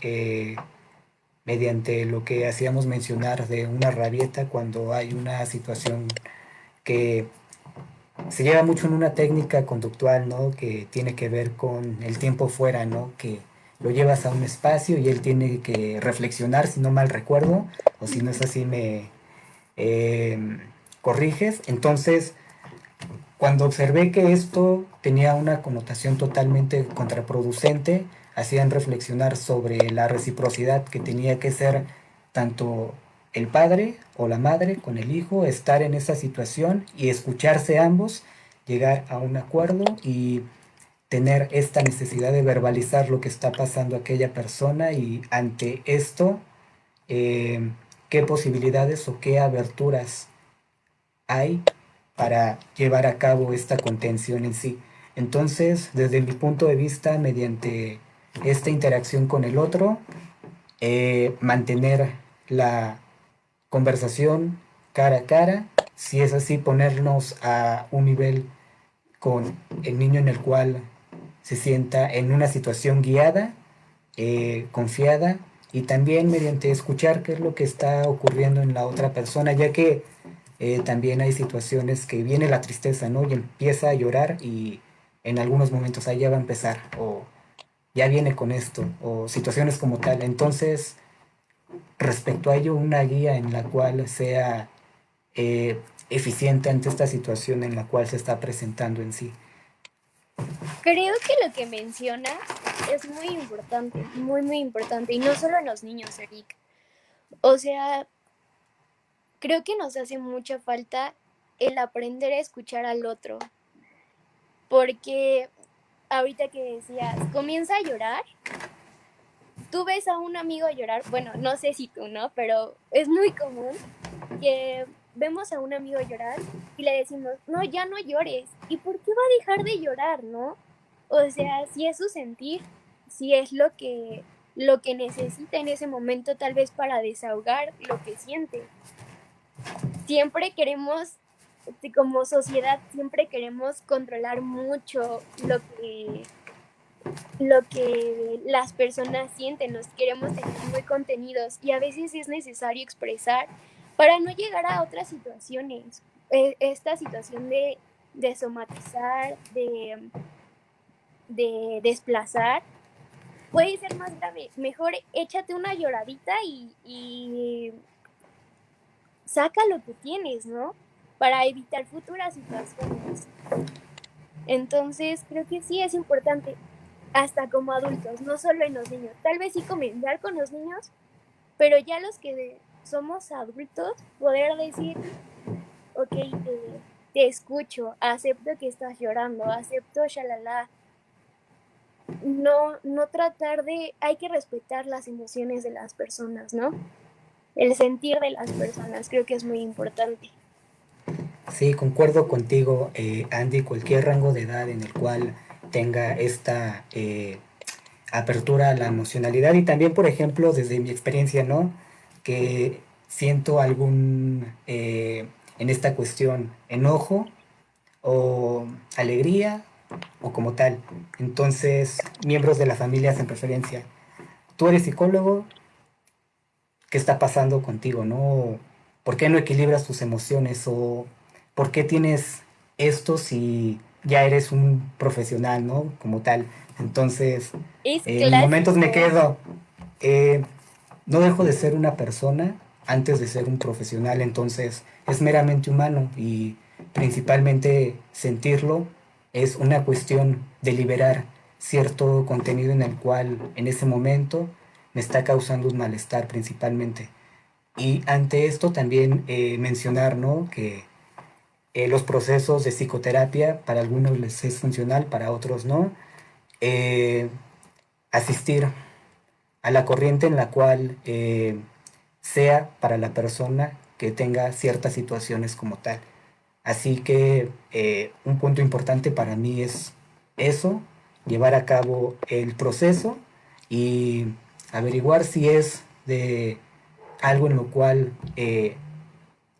mediante lo que hacíamos mencionar de una rabieta, cuando hay una situación que se lleva mucho en una técnica conductual, ¿no? Que tiene que ver con el tiempo fuera, ¿no? Que lo llevas a un espacio y él tiene que reflexionar, si no mal recuerdo, o si no es así me eh, corriges. Entonces, cuando observé que esto tenía una connotación totalmente contraproducente, hacían reflexionar sobre la reciprocidad que tenía que ser tanto el padre o la madre con el hijo, estar en esa situación y escucharse ambos, llegar a un acuerdo y tener esta necesidad de verbalizar lo que está pasando a aquella persona y ante esto, qué posibilidades o qué aberturas hay para llevar a cabo esta contención en sí. Entonces, desde mi punto de vista, mediante esta interacción con el otro, mantener la conversación cara a cara, si es así, ponernos a un nivel con el niño en el cual se sienta en una situación guiada, confiada, y también mediante escuchar qué es lo que está ocurriendo en la otra persona, ya que también hay situaciones que viene la tristeza, ¿no? Y empieza a llorar y en algunos momentos ahí ya va a empezar, o ya viene con esto, o situaciones como tal. Entonces, respecto a ello, una guía en la cual sea eficiente ante esta situación en la cual se está presentando en sí. Creo que lo que mencionas es muy importante, muy, muy importante, y no solo en los niños, Eric. O sea, creo que nos hace mucha falta el aprender a escuchar al otro, porque ahorita que decías, comienza a llorar, tú ves a un amigo llorar, bueno, no sé si tú, ¿no? Pero es muy común que vemos a un amigo llorar y le decimos, no, ya no llores. ¿Y por qué va a dejar de llorar, no? O sea, si es su sentir, si es lo que necesita en ese momento tal vez para desahogar lo que siente. Siempre queremos, como sociedad, siempre queremos controlar mucho lo que las personas sienten, los queremos tener muy contenidos y a veces es necesario expresar para no llegar a otras situaciones. Esta situación de somatizar, de desplazar, puede ser más grave. Mejor échate una lloradita y saca lo que tienes, ¿no? Para evitar futuras situaciones. Entonces, creo que sí es importante, hasta como adultos, no solo en los niños. Tal vez sí comenzar con los niños, pero ya los que somos adultos, poder decir, ok, te escucho, acepto que estás llorando, acepto, shalala. No, no tratar de, hay que respetar las emociones de las personas, ¿no? El sentir de las personas, creo que es muy importante. Sí, concuerdo contigo, Andy, cualquier rango de edad en el cual tenga esta apertura a la emocionalidad y también, por ejemplo, desde mi experiencia, ¿no? Que siento algún, en esta cuestión, enojo o alegría o como tal. Entonces, miembros de la familia hacen preferencia. Tú eres psicólogo, ¿qué está pasando contigo, no? ¿Por qué no equilibras tus emociones? ¿O por qué tienes esto si ya eres un profesional, ¿no? Como tal. Entonces, Es en momentos me clásico. quedo, eh, no dejo de ser una persona antes de ser un profesional, entonces es meramente humano y principalmente sentirlo es una cuestión de liberar cierto contenido en el cual en ese momento me está causando un malestar principalmente. Y ante esto también mencionar, ¿no? Que los procesos de psicoterapia para algunos les es funcional, para otros no. Eh, Asistir a la corriente en la cual sea para la persona que tenga ciertas situaciones como tal. Así que un punto importante para mí es eso, llevar a cabo el proceso y averiguar si es de algo en lo cual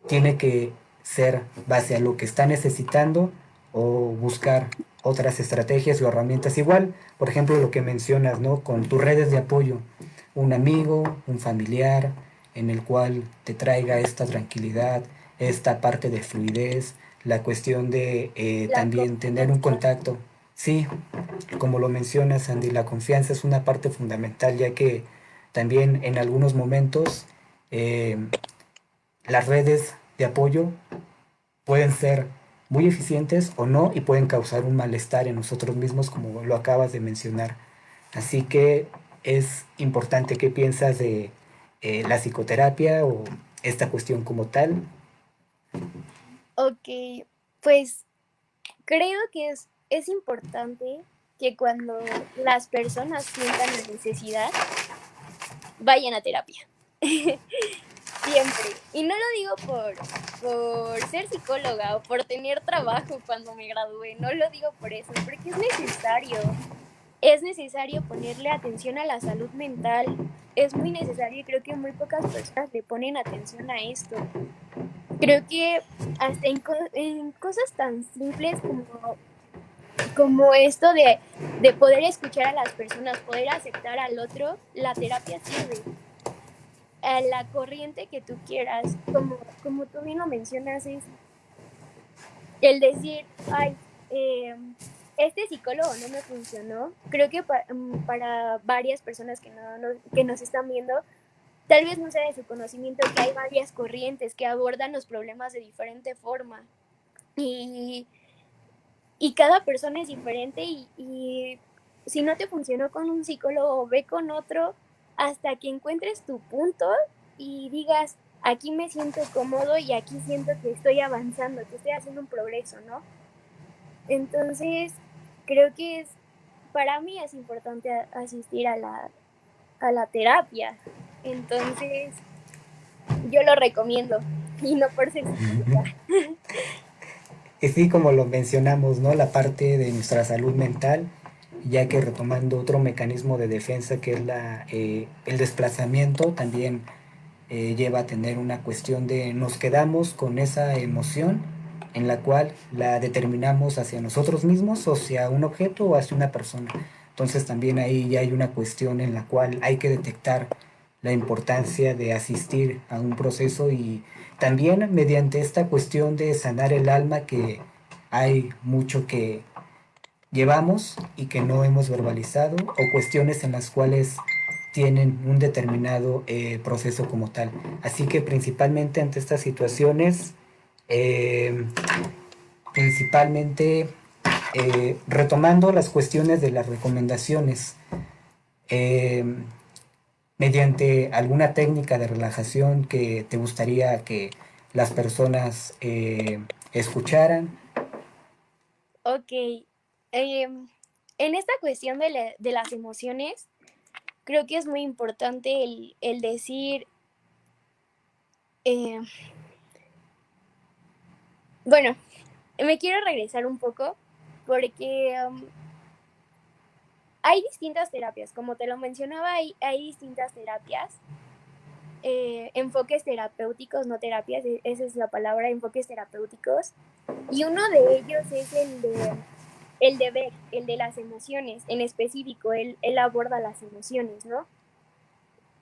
tiene que ser base a lo que está necesitando o buscar otras estrategias o herramientas. Igual, por ejemplo, lo que mencionas, ¿no? Con tus redes de apoyo, un amigo, un familiar, en el cual te traiga esta tranquilidad, esta parte de fluidez, la cuestión de La también tener un confianza. contacto. Sí, como lo mencionas, Andy, la confianza es una parte fundamental, ya que también en algunos momentos eh, las redes de apoyo pueden ser muy eficientes o no y pueden causar un malestar en nosotros mismos como lo acabas de mencionar. Así que es importante qué piensas de la psicoterapia o esta cuestión como tal. Ok, pues creo que es importante que cuando las personas sientan la necesidad, vayan a terapia. Siempre. Y no lo digo por ser psicóloga o por tener trabajo cuando me gradué, no lo digo por eso, porque es necesario. Es necesario ponerle atención a la salud mental. Es muy necesario y creo que muy pocas personas le ponen atención a esto. Creo que hasta en cosas tan simples como esto de poder escuchar a las personas, poder aceptar al otro, la terapia sirve a la corriente que tú quieras. Como tú bien lo mencionas, es el decir, ay, eh, este psicólogo no me funcionó. Creo que para varias personas que nos están viendo, tal vez no sea de su conocimiento que hay varias corrientes que abordan los problemas de diferente forma. Y, y cada persona es diferente y si no te funcionó con un psicólogo, ve con otro hasta que encuentres tu punto y digas, aquí me siento cómodo y aquí siento que estoy avanzando, que estoy haciendo un progreso, ¿no? Entonces, creo que para mí es importante asistir a la terapia. Entonces, yo lo recomiendo y no por ser psicóloga. Y sí, como lo mencionamos, ¿no? La parte de nuestra salud mental, ya que retomando otro mecanismo de defensa que es el desplazamiento, también lleva a tener una cuestión de nos quedamos con esa emoción en la cual la determinamos hacia nosotros mismos o hacia un objeto o hacia una persona. Entonces también ahí ya hay una cuestión en la cual hay que detectar la importancia de asistir a un proceso y también mediante esta cuestión de sanar el alma que hay mucho que llevamos y que no hemos verbalizado o cuestiones en las cuales tienen un determinado proceso como tal. Así que principalmente ante estas situaciones, eh, principalmente retomando las cuestiones de las recomendaciones, eh, mediante alguna técnica de relajación que te gustaría que las personas escucharan. Ok. em, en esta cuestión de las emociones, creo que es muy importante el decir, eh, bueno, me quiero regresar un poco porque hay distintas terapias, como te lo mencionaba, hay distintas terapias, enfoques terapéuticos, no terapias, esa es la palabra, enfoques terapéuticos, y uno de ellos es el de el de Beck, el de las emociones, en específico, él aborda las emociones, ¿no?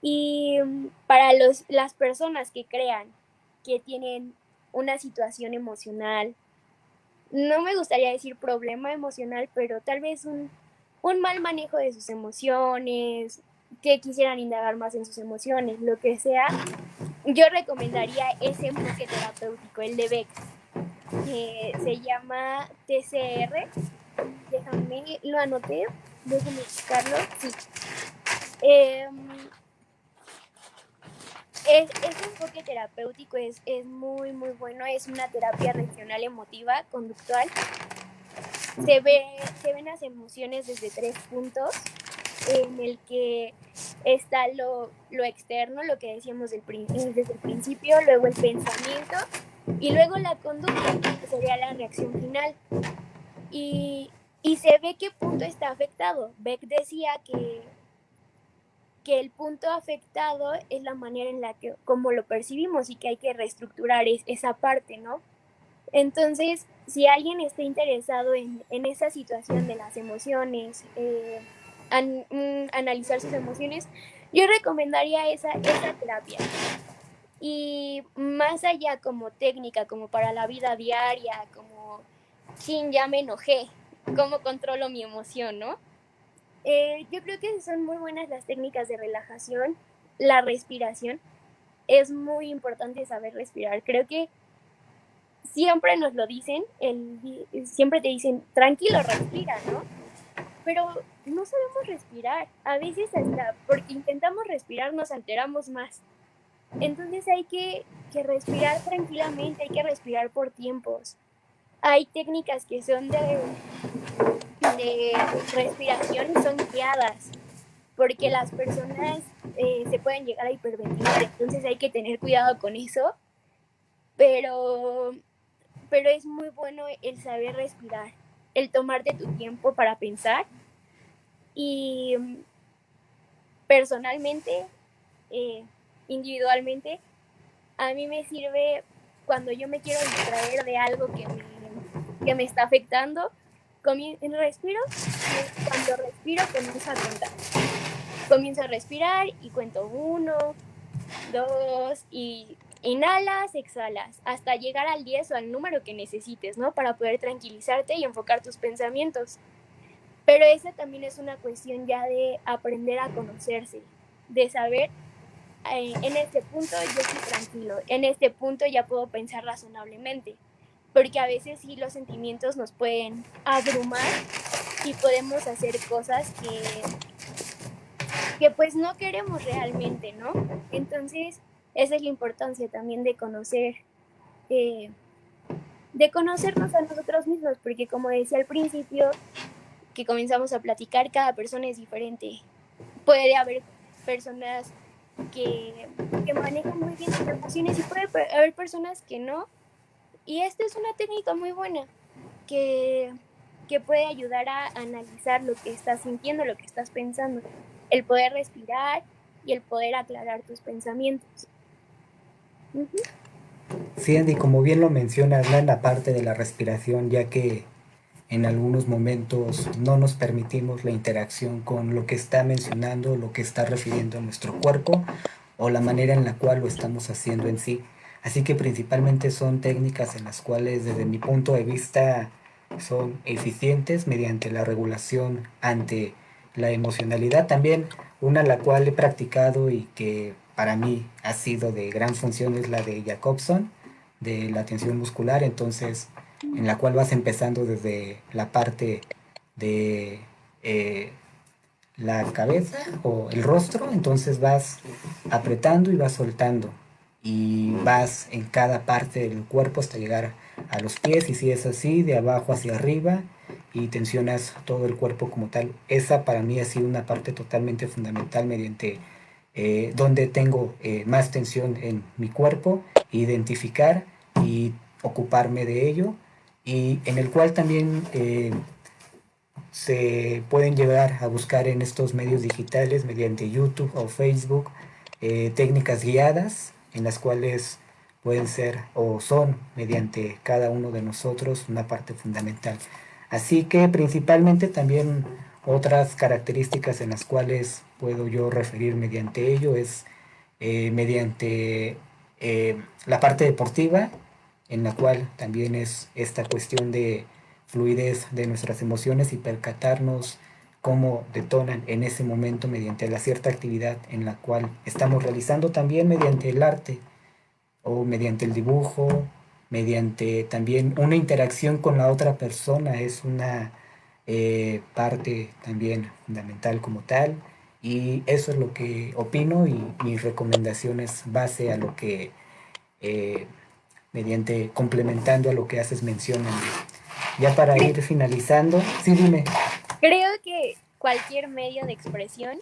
Y para las personas que crean que tienen una situación emocional, no me gustaría decir problema emocional, pero tal vez un mal manejo de sus emociones, que quisieran indagar más en sus emociones, lo que sea, yo recomendaría ese enfoque terapéutico, el de Beck, que se llama TCR. Déjame, lo anoté, déjame buscarlo. Sí. Ese enfoque terapéutico es muy, muy bueno. Es una terapia regional emotiva, conductual. Se ven las emociones desde 3 puntos, en el que está lo externo, lo que decíamos desde el principio, luego el pensamiento y luego la conducta, que sería la reacción final. Y se ve qué punto está afectado. Beck decía que el punto afectado es la manera en la que, como lo percibimos y que hay que reestructurar esa parte, ¿no? Entonces, si alguien está interesado en esa situación de las emociones, analizar sus emociones, yo recomendaría esa terapia. Y más allá como técnica, como para la vida diaria, como, chin, ya me enojé, ¿cómo controlo mi emoción, no? Yo creo que son muy buenas las técnicas de relajación, la respiración. Es muy importante saber respirar. Creo que siempre nos lo dicen, siempre te dicen, tranquilo, respira, ¿no? Pero no sabemos respirar. A veces hasta porque intentamos respirar nos alteramos más. Entonces hay que respirar tranquilamente, hay que respirar por tiempos. Hay técnicas que son de respiración y son guiadas, porque las personas se pueden llegar a hiperventilar, entonces hay que tener cuidado con eso, pero, pero es muy bueno el saber respirar, el tomarte tu tiempo para pensar y personalmente, eh, individualmente, a mí me sirve cuando yo me quiero distraer de algo que me está afectando, respiro y cuando respiro comienzo a contar. Comienzo a respirar y cuento 1, 2 y inhalas, exhalas, hasta llegar al 10 o al número que necesites, ¿no? Para poder tranquilizarte y enfocar tus pensamientos. Pero esa también es una cuestión ya de aprender a conocerse, de saber, en este punto yo estoy tranquilo, en este punto ya puedo pensar razonablemente, porque a veces sí los sentimientos nos pueden abrumar y podemos hacer cosas que pues no queremos realmente, ¿no? Entonces, esa es la importancia también eh, de conocernos a nosotros mismos, porque como decía al principio, que comenzamos a platicar, cada persona es diferente. Puede haber personas que manejan muy bien sus emociones y puede haber personas que no. Y esta es una técnica muy buena que, que puede ayudar a analizar lo que estás sintiendo, lo que estás pensando, el poder respirar y el poder aclarar tus pensamientos. Ujú. Sí, Andy, como bien lo mencionas, ¿no? En la parte de la respiración, ya que en algunos momentos no nos permitimos la interacción con lo que está mencionando, lo que está refiriendo a nuestro cuerpo o la manera en la cual lo estamos haciendo en sí. Así que principalmente son técnicas en las cuales desde mi punto de vista son eficientes mediante la regulación ante la emocionalidad. También una la cual he practicado y que para mí ha sido de gran función es la de Jacobson, de la tensión muscular. Entonces, en la cual vas empezando desde la parte de la cabeza o el rostro, entonces vas apretando y vas soltando y vas en cada parte del cuerpo hasta llegar a los pies, y si es así, de abajo hacia arriba, y tensionas todo el cuerpo como tal. Esa para mí ha sido una parte totalmente fundamental mediante donde tengo más tensión en mi cuerpo, identificar y ocuparme de ello, y en el cual también se pueden llegar a buscar en estos medios digitales mediante YouTube o Facebook técnicas guiadas en las cuales pueden ser o son mediante cada uno de nosotros una parte fundamental. Así que principalmente también otras características en las cuales puedo yo referir mediante ello es mediante la parte deportiva, en la cual también es esta cuestión de fluidez de nuestras emociones y percatarnos cómo detonan en ese momento mediante la cierta actividad en la cual estamos realizando, también mediante el arte o mediante el dibujo, mediante también una interacción con la otra persona, es una parte también fundamental como tal. Y eso es lo que opino y mis recomendaciones base a lo que, eh, mediante complementando a lo que haces mención, Andy. Ya para Cre- ir finalizando, sí, dime. Creo que cualquier medio de expresión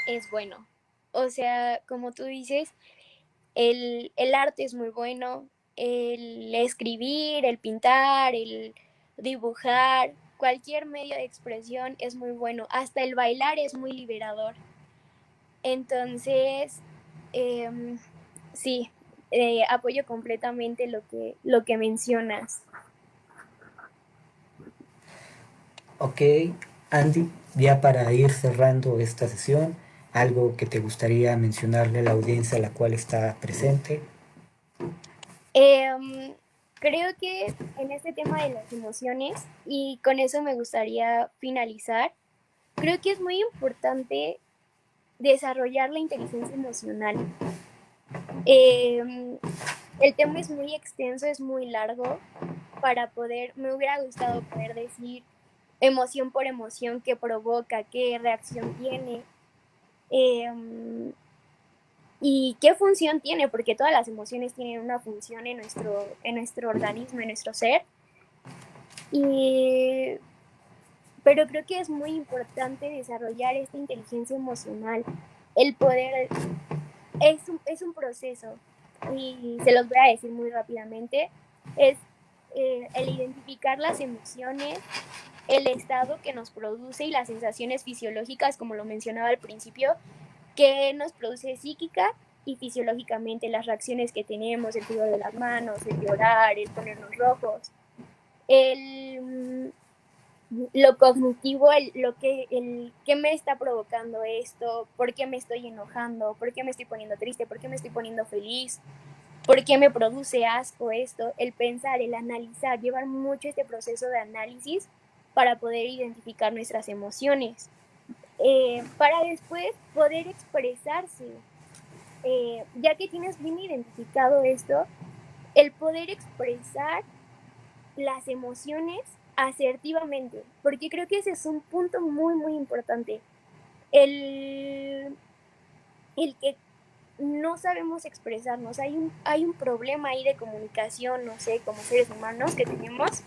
es bueno. O sea, como tú dices, el arte es muy bueno, el escribir, el pintar, el dibujar, cualquier medio de expresión es muy bueno. Hasta el bailar es muy liberador. Entonces, em, sí, apoyo completamente lo que mencionas. Ok, Andy, ya para ir cerrando esta sesión, algo que te gustaría mencionarle a la audiencia a la cual está presente. Em, Creo que en este tema de las emociones, y con eso me gustaría finalizar, creo que es muy importante desarrollar la inteligencia emocional. Em, el tema es muy extenso, es muy largo para poder, me hubiera gustado poder decir emoción por emoción, qué provoca, qué reacción tiene, em, y qué función tiene, porque todas las emociones tienen una función en nuestro organismo, en nuestro ser. Y, pero creo que es muy importante desarrollar esta inteligencia emocional, el poder, es un proceso, y se los voy a decir muy rápidamente, es el identificar las emociones, el estado que nos produce y las sensaciones fisiológicas, como lo mencionaba al principio, que nos produce psíquica y fisiológicamente las reacciones que tenemos, el sudor de las manos, el llorar, el ponernos rojos, el, lo cognitivo, el qué me está provocando esto, por qué me estoy enojando, por qué me estoy poniendo triste, por qué me estoy poniendo feliz, por qué me produce asco esto, el pensar, el analizar, llevar mucho este proceso de análisis para poder identificar nuestras emociones, para después poder expresarse. Ya que tienes bien identificado esto, el poder expresar las emociones asertivamente, porque creo que ese es un punto muy, muy importante. El, el que no sabemos expresarnos, hay un problema ahí de comunicación, no sé, como seres humanos que tenemos.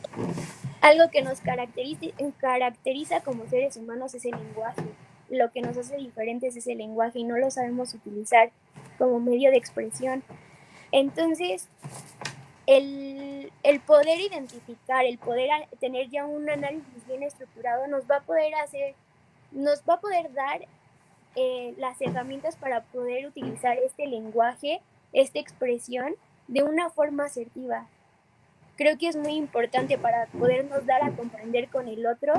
Algo que nos caracteriza como seres humanos es el lenguaje. Lo que nos hace diferentes es el lenguaje y no lo sabemos utilizar como medio de expresión. Entonces, el poder identificar, el poder tener ya un análisis bien estructurado nos va a poder hacer, nos va a poder dar las herramientas para poder utilizar este lenguaje, esta expresión de una forma asertiva. Creo que es muy importante para podernos dar a comprender con el otro,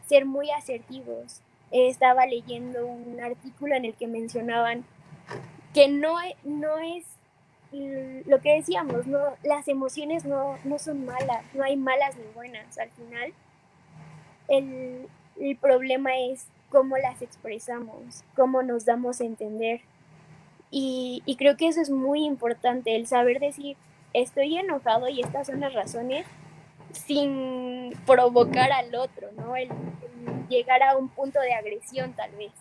ser muy asertivos. Estaba leyendo un artículo en el que mencionaban que no es lo que decíamos, no, las emociones no son malas, no hay malas ni buenas. Al final, el problema es cómo las expresamos, cómo nos damos a entender. Y creo que eso es muy importante, el saber decir, estoy enojado y estas son las razones, sin provocar al otro, ¿no? El llegar a un punto de agresión tal vez.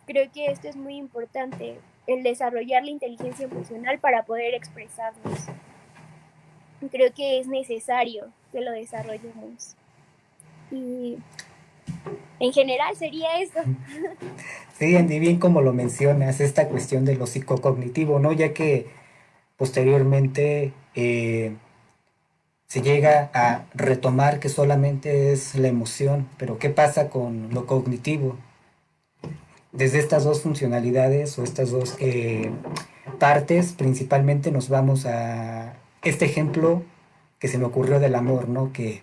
Creo que esto es muy importante, el desarrollar la inteligencia emocional para poder expresarnos. Creo que es necesario que lo desarrollemos. Y en general sería eso. Sí, Andy, bien como lo mencionas, esta cuestión de lo psicocognitivo, ¿no? Ya que posteriormente se llega a retomar que solamente es la emoción, pero ¿qué pasa con lo cognitivo? Desde estas dos funcionalidades o estas dos partes, principalmente nos vamos a este ejemplo que se me ocurrió del amor, ¿no? Que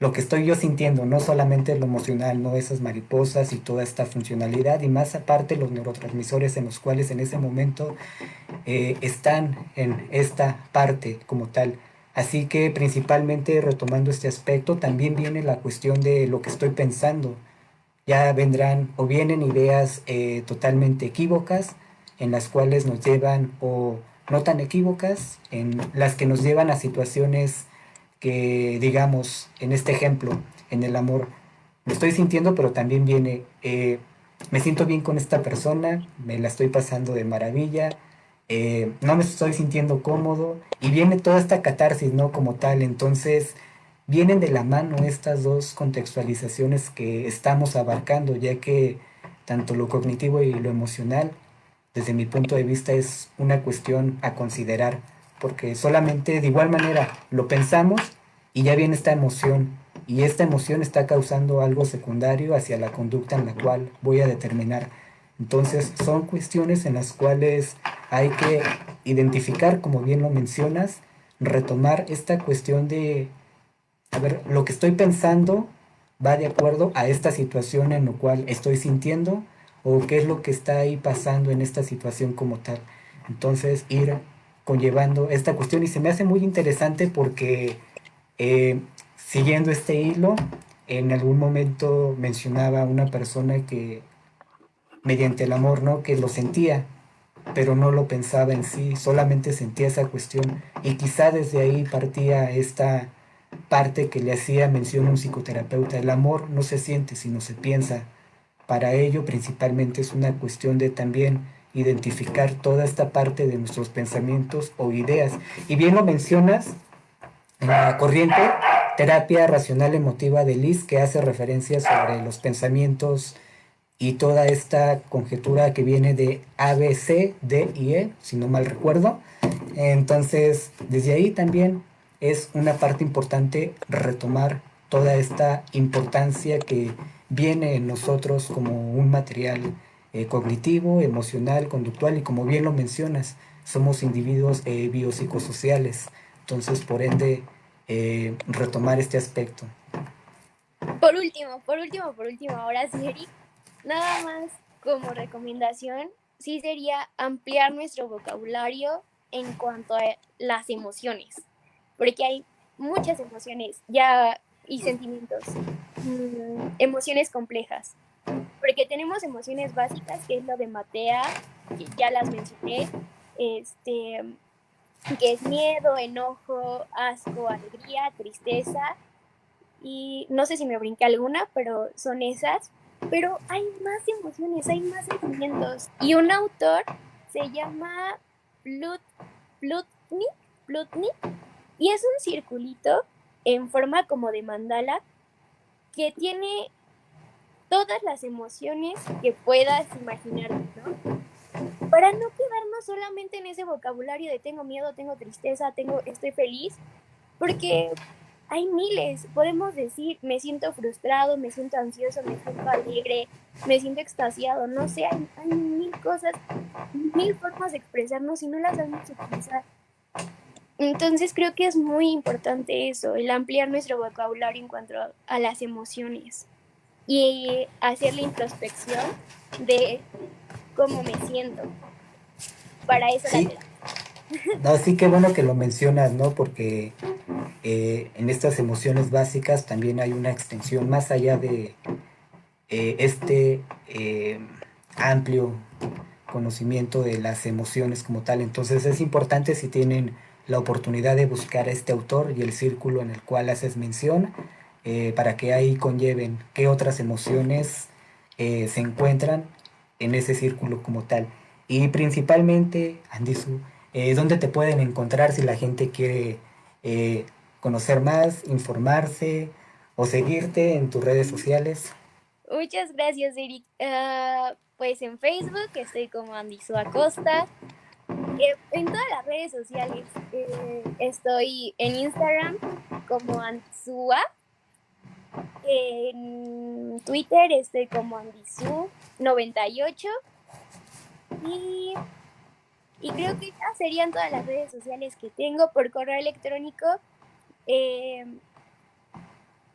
lo que estoy yo sintiendo, no solamente lo emocional, no esas mariposas y toda esta funcionalidad, y más aparte los neurotransmisores en los cuales en ese momento están en esta parte como tal. Así que principalmente retomando este aspecto, también viene la cuestión de lo que estoy pensando. Ya vendrán o vienen ideas totalmente equívocas en las cuales nos llevan, o no tan equívocas, en las que nos llevan a situaciones que, digamos, en este ejemplo, en el amor, lo estoy sintiendo, pero también viene, me siento bien con esta persona, me la estoy pasando de maravilla, no me estoy sintiendo cómodo, y viene toda esta catarsis, ¿no? Como tal, entonces vienen de la mano estas dos contextualizaciones que estamos abarcando, ya que tanto lo cognitivo y lo emocional, desde mi punto de vista, es una cuestión a considerar, porque solamente de igual manera lo pensamos y ya viene esta emoción, y esta emoción está causando algo secundario hacia la conducta en la cual voy a determinar. Entonces son cuestiones en las cuales hay que identificar, como bien lo mencionas, retomar esta cuestión de, a ver, lo que estoy pensando va de acuerdo a esta situación en lo cual estoy sintiendo, o qué es lo que está ahí pasando en esta situación como tal. Entonces ir conllevando esta cuestión, y se me hace muy interesante porque eh, siguiendo este hilo, en algún momento mencionaba una persona que mediante el amor, ¿no? Que lo sentía, pero no lo pensaba en sí, solamente sentía esa cuestión, y quizá desde ahí partía esta parte que le hacía mención a un psicoterapeuta: el amor no se siente sino se piensa. Para ello principalmente es una cuestión de también identificar toda esta parte de nuestros pensamientos o ideas. Y bien lo mencionas, la corriente terapia racional emotiva de Liz, que hace referencia sobre los pensamientos y toda esta conjetura que viene de A, B, C, D y E, si no mal recuerdo. Entonces, desde ahí también es una parte importante retomar toda esta importancia que viene en nosotros como un material cognitivo, emocional, conductual, y como bien lo mencionas, somos individuos biopsicosociales. Entonces, por ende, retomar este aspecto. Por último, ahora sí, Eric, nada más como recomendación, sí sería ampliar nuestro vocabulario en cuanto a las emociones, porque hay muchas emociones ya y sentimientos, emociones complejas, porque tenemos emociones básicas, que es lo de Matea, que ya las mencioné, este, que es miedo, enojo, asco, alegría, tristeza, y no sé si me brinqué alguna, pero son esas. Pero hay más emociones, hay más sentimientos. Y un autor se llama Plut, Plutnik, Plutnik, y es un circulito en forma como de mandala que tiene todas las emociones que puedas imaginarte, ¿no? Para no quedarnos solamente en ese vocabulario de tengo miedo, tengo tristeza, estoy feliz, porque hay miles. Podemos decir, me siento frustrado, me siento ansioso, me siento alegre, me siento extasiado, no sé, hay mil cosas, mil formas de expresarnos y no las sabemos utilizar. Entonces creo que es muy importante eso, el ampliar nuestro vocabulario en cuanto a las emociones y hacer la introspección de cómo me siento. Para eso la Sí, terapia. no, sí, qué bueno que lo mencionas, ¿no? Porque en estas emociones básicas también hay una extensión más allá de este amplio conocimiento de las emociones como tal. Entonces es importante, si tienen la oportunidad, de buscar a este autor y el círculo en el cual haces mención, para que ahí conlleven qué otras emociones se encuentran en ese círculo como tal. Y principalmente, Andisu, ¿dónde te pueden encontrar si la gente quiere eh, conocer más, informarse o seguirte en tus redes sociales? Muchas gracias, Eric. Pues en Facebook estoy como Andisu Acosta. En todas las redes sociales estoy en Instagram como Andisua. En Twitter estoy como Andisu98. Y, y creo que ya serían todas las redes sociales que tengo. Por correo electrónico, eh,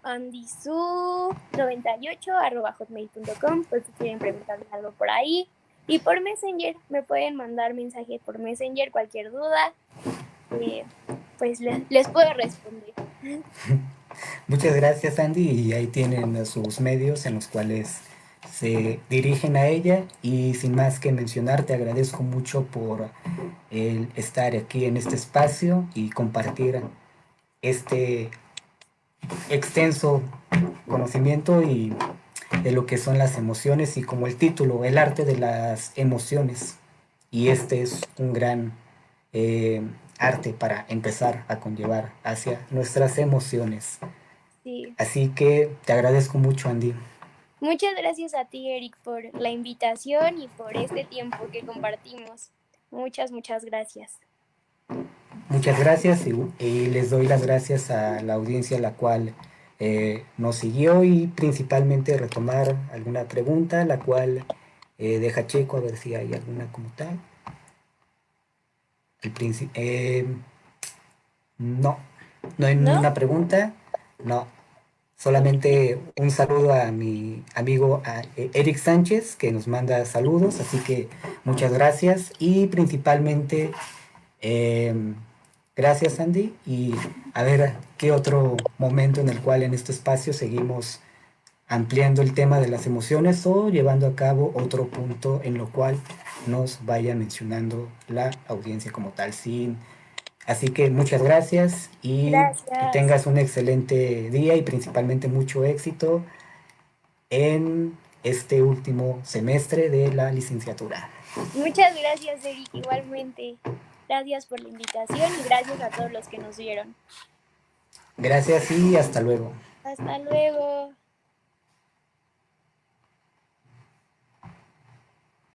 andisu98@hotmail.com, por si quieren preguntarme algo por ahí. Y por Messenger, me pueden mandar mensaje por Messenger, cualquier duda, pues les puedo responder. Muchas gracias, Andy, y ahí tienen sus medios en los cuales se dirigen a ella. Y sin más que mencionar, te agradezco mucho por el estar aquí en este espacio y compartir este extenso conocimiento y de lo que son las emociones y como el título, el arte de las emociones. Y este es un gran eh, arte para empezar a conllevar hacia nuestras emociones. Sí. Así que te agradezco mucho, Andy. Muchas gracias a ti, Eric, por la invitación y por este tiempo que compartimos. Muchas gracias. Muchas gracias y les doy las gracias a la audiencia la cual nos siguió y principalmente retomar alguna pregunta, la cual deja checo a ver si hay alguna como tal. No, no hay ¿No? ninguna pregunta, no. Solamente un saludo a mi amigo Eric Sánchez, que nos manda saludos, así que muchas gracias y principalmente gracias, Andy, y a ver qué otro momento en el cual en este espacio seguimos ampliando el tema de las emociones o llevando a cabo otro punto en lo cual nos vaya mencionando la audiencia como tal. Sin Así que muchas gracias y que Gracias. tengas un excelente día y principalmente mucho éxito en este último semestre de la licenciatura. Muchas gracias, Eric, igualmente. Gracias por la invitación y gracias a todos los que nos vieron. Gracias y hasta luego. Hasta luego.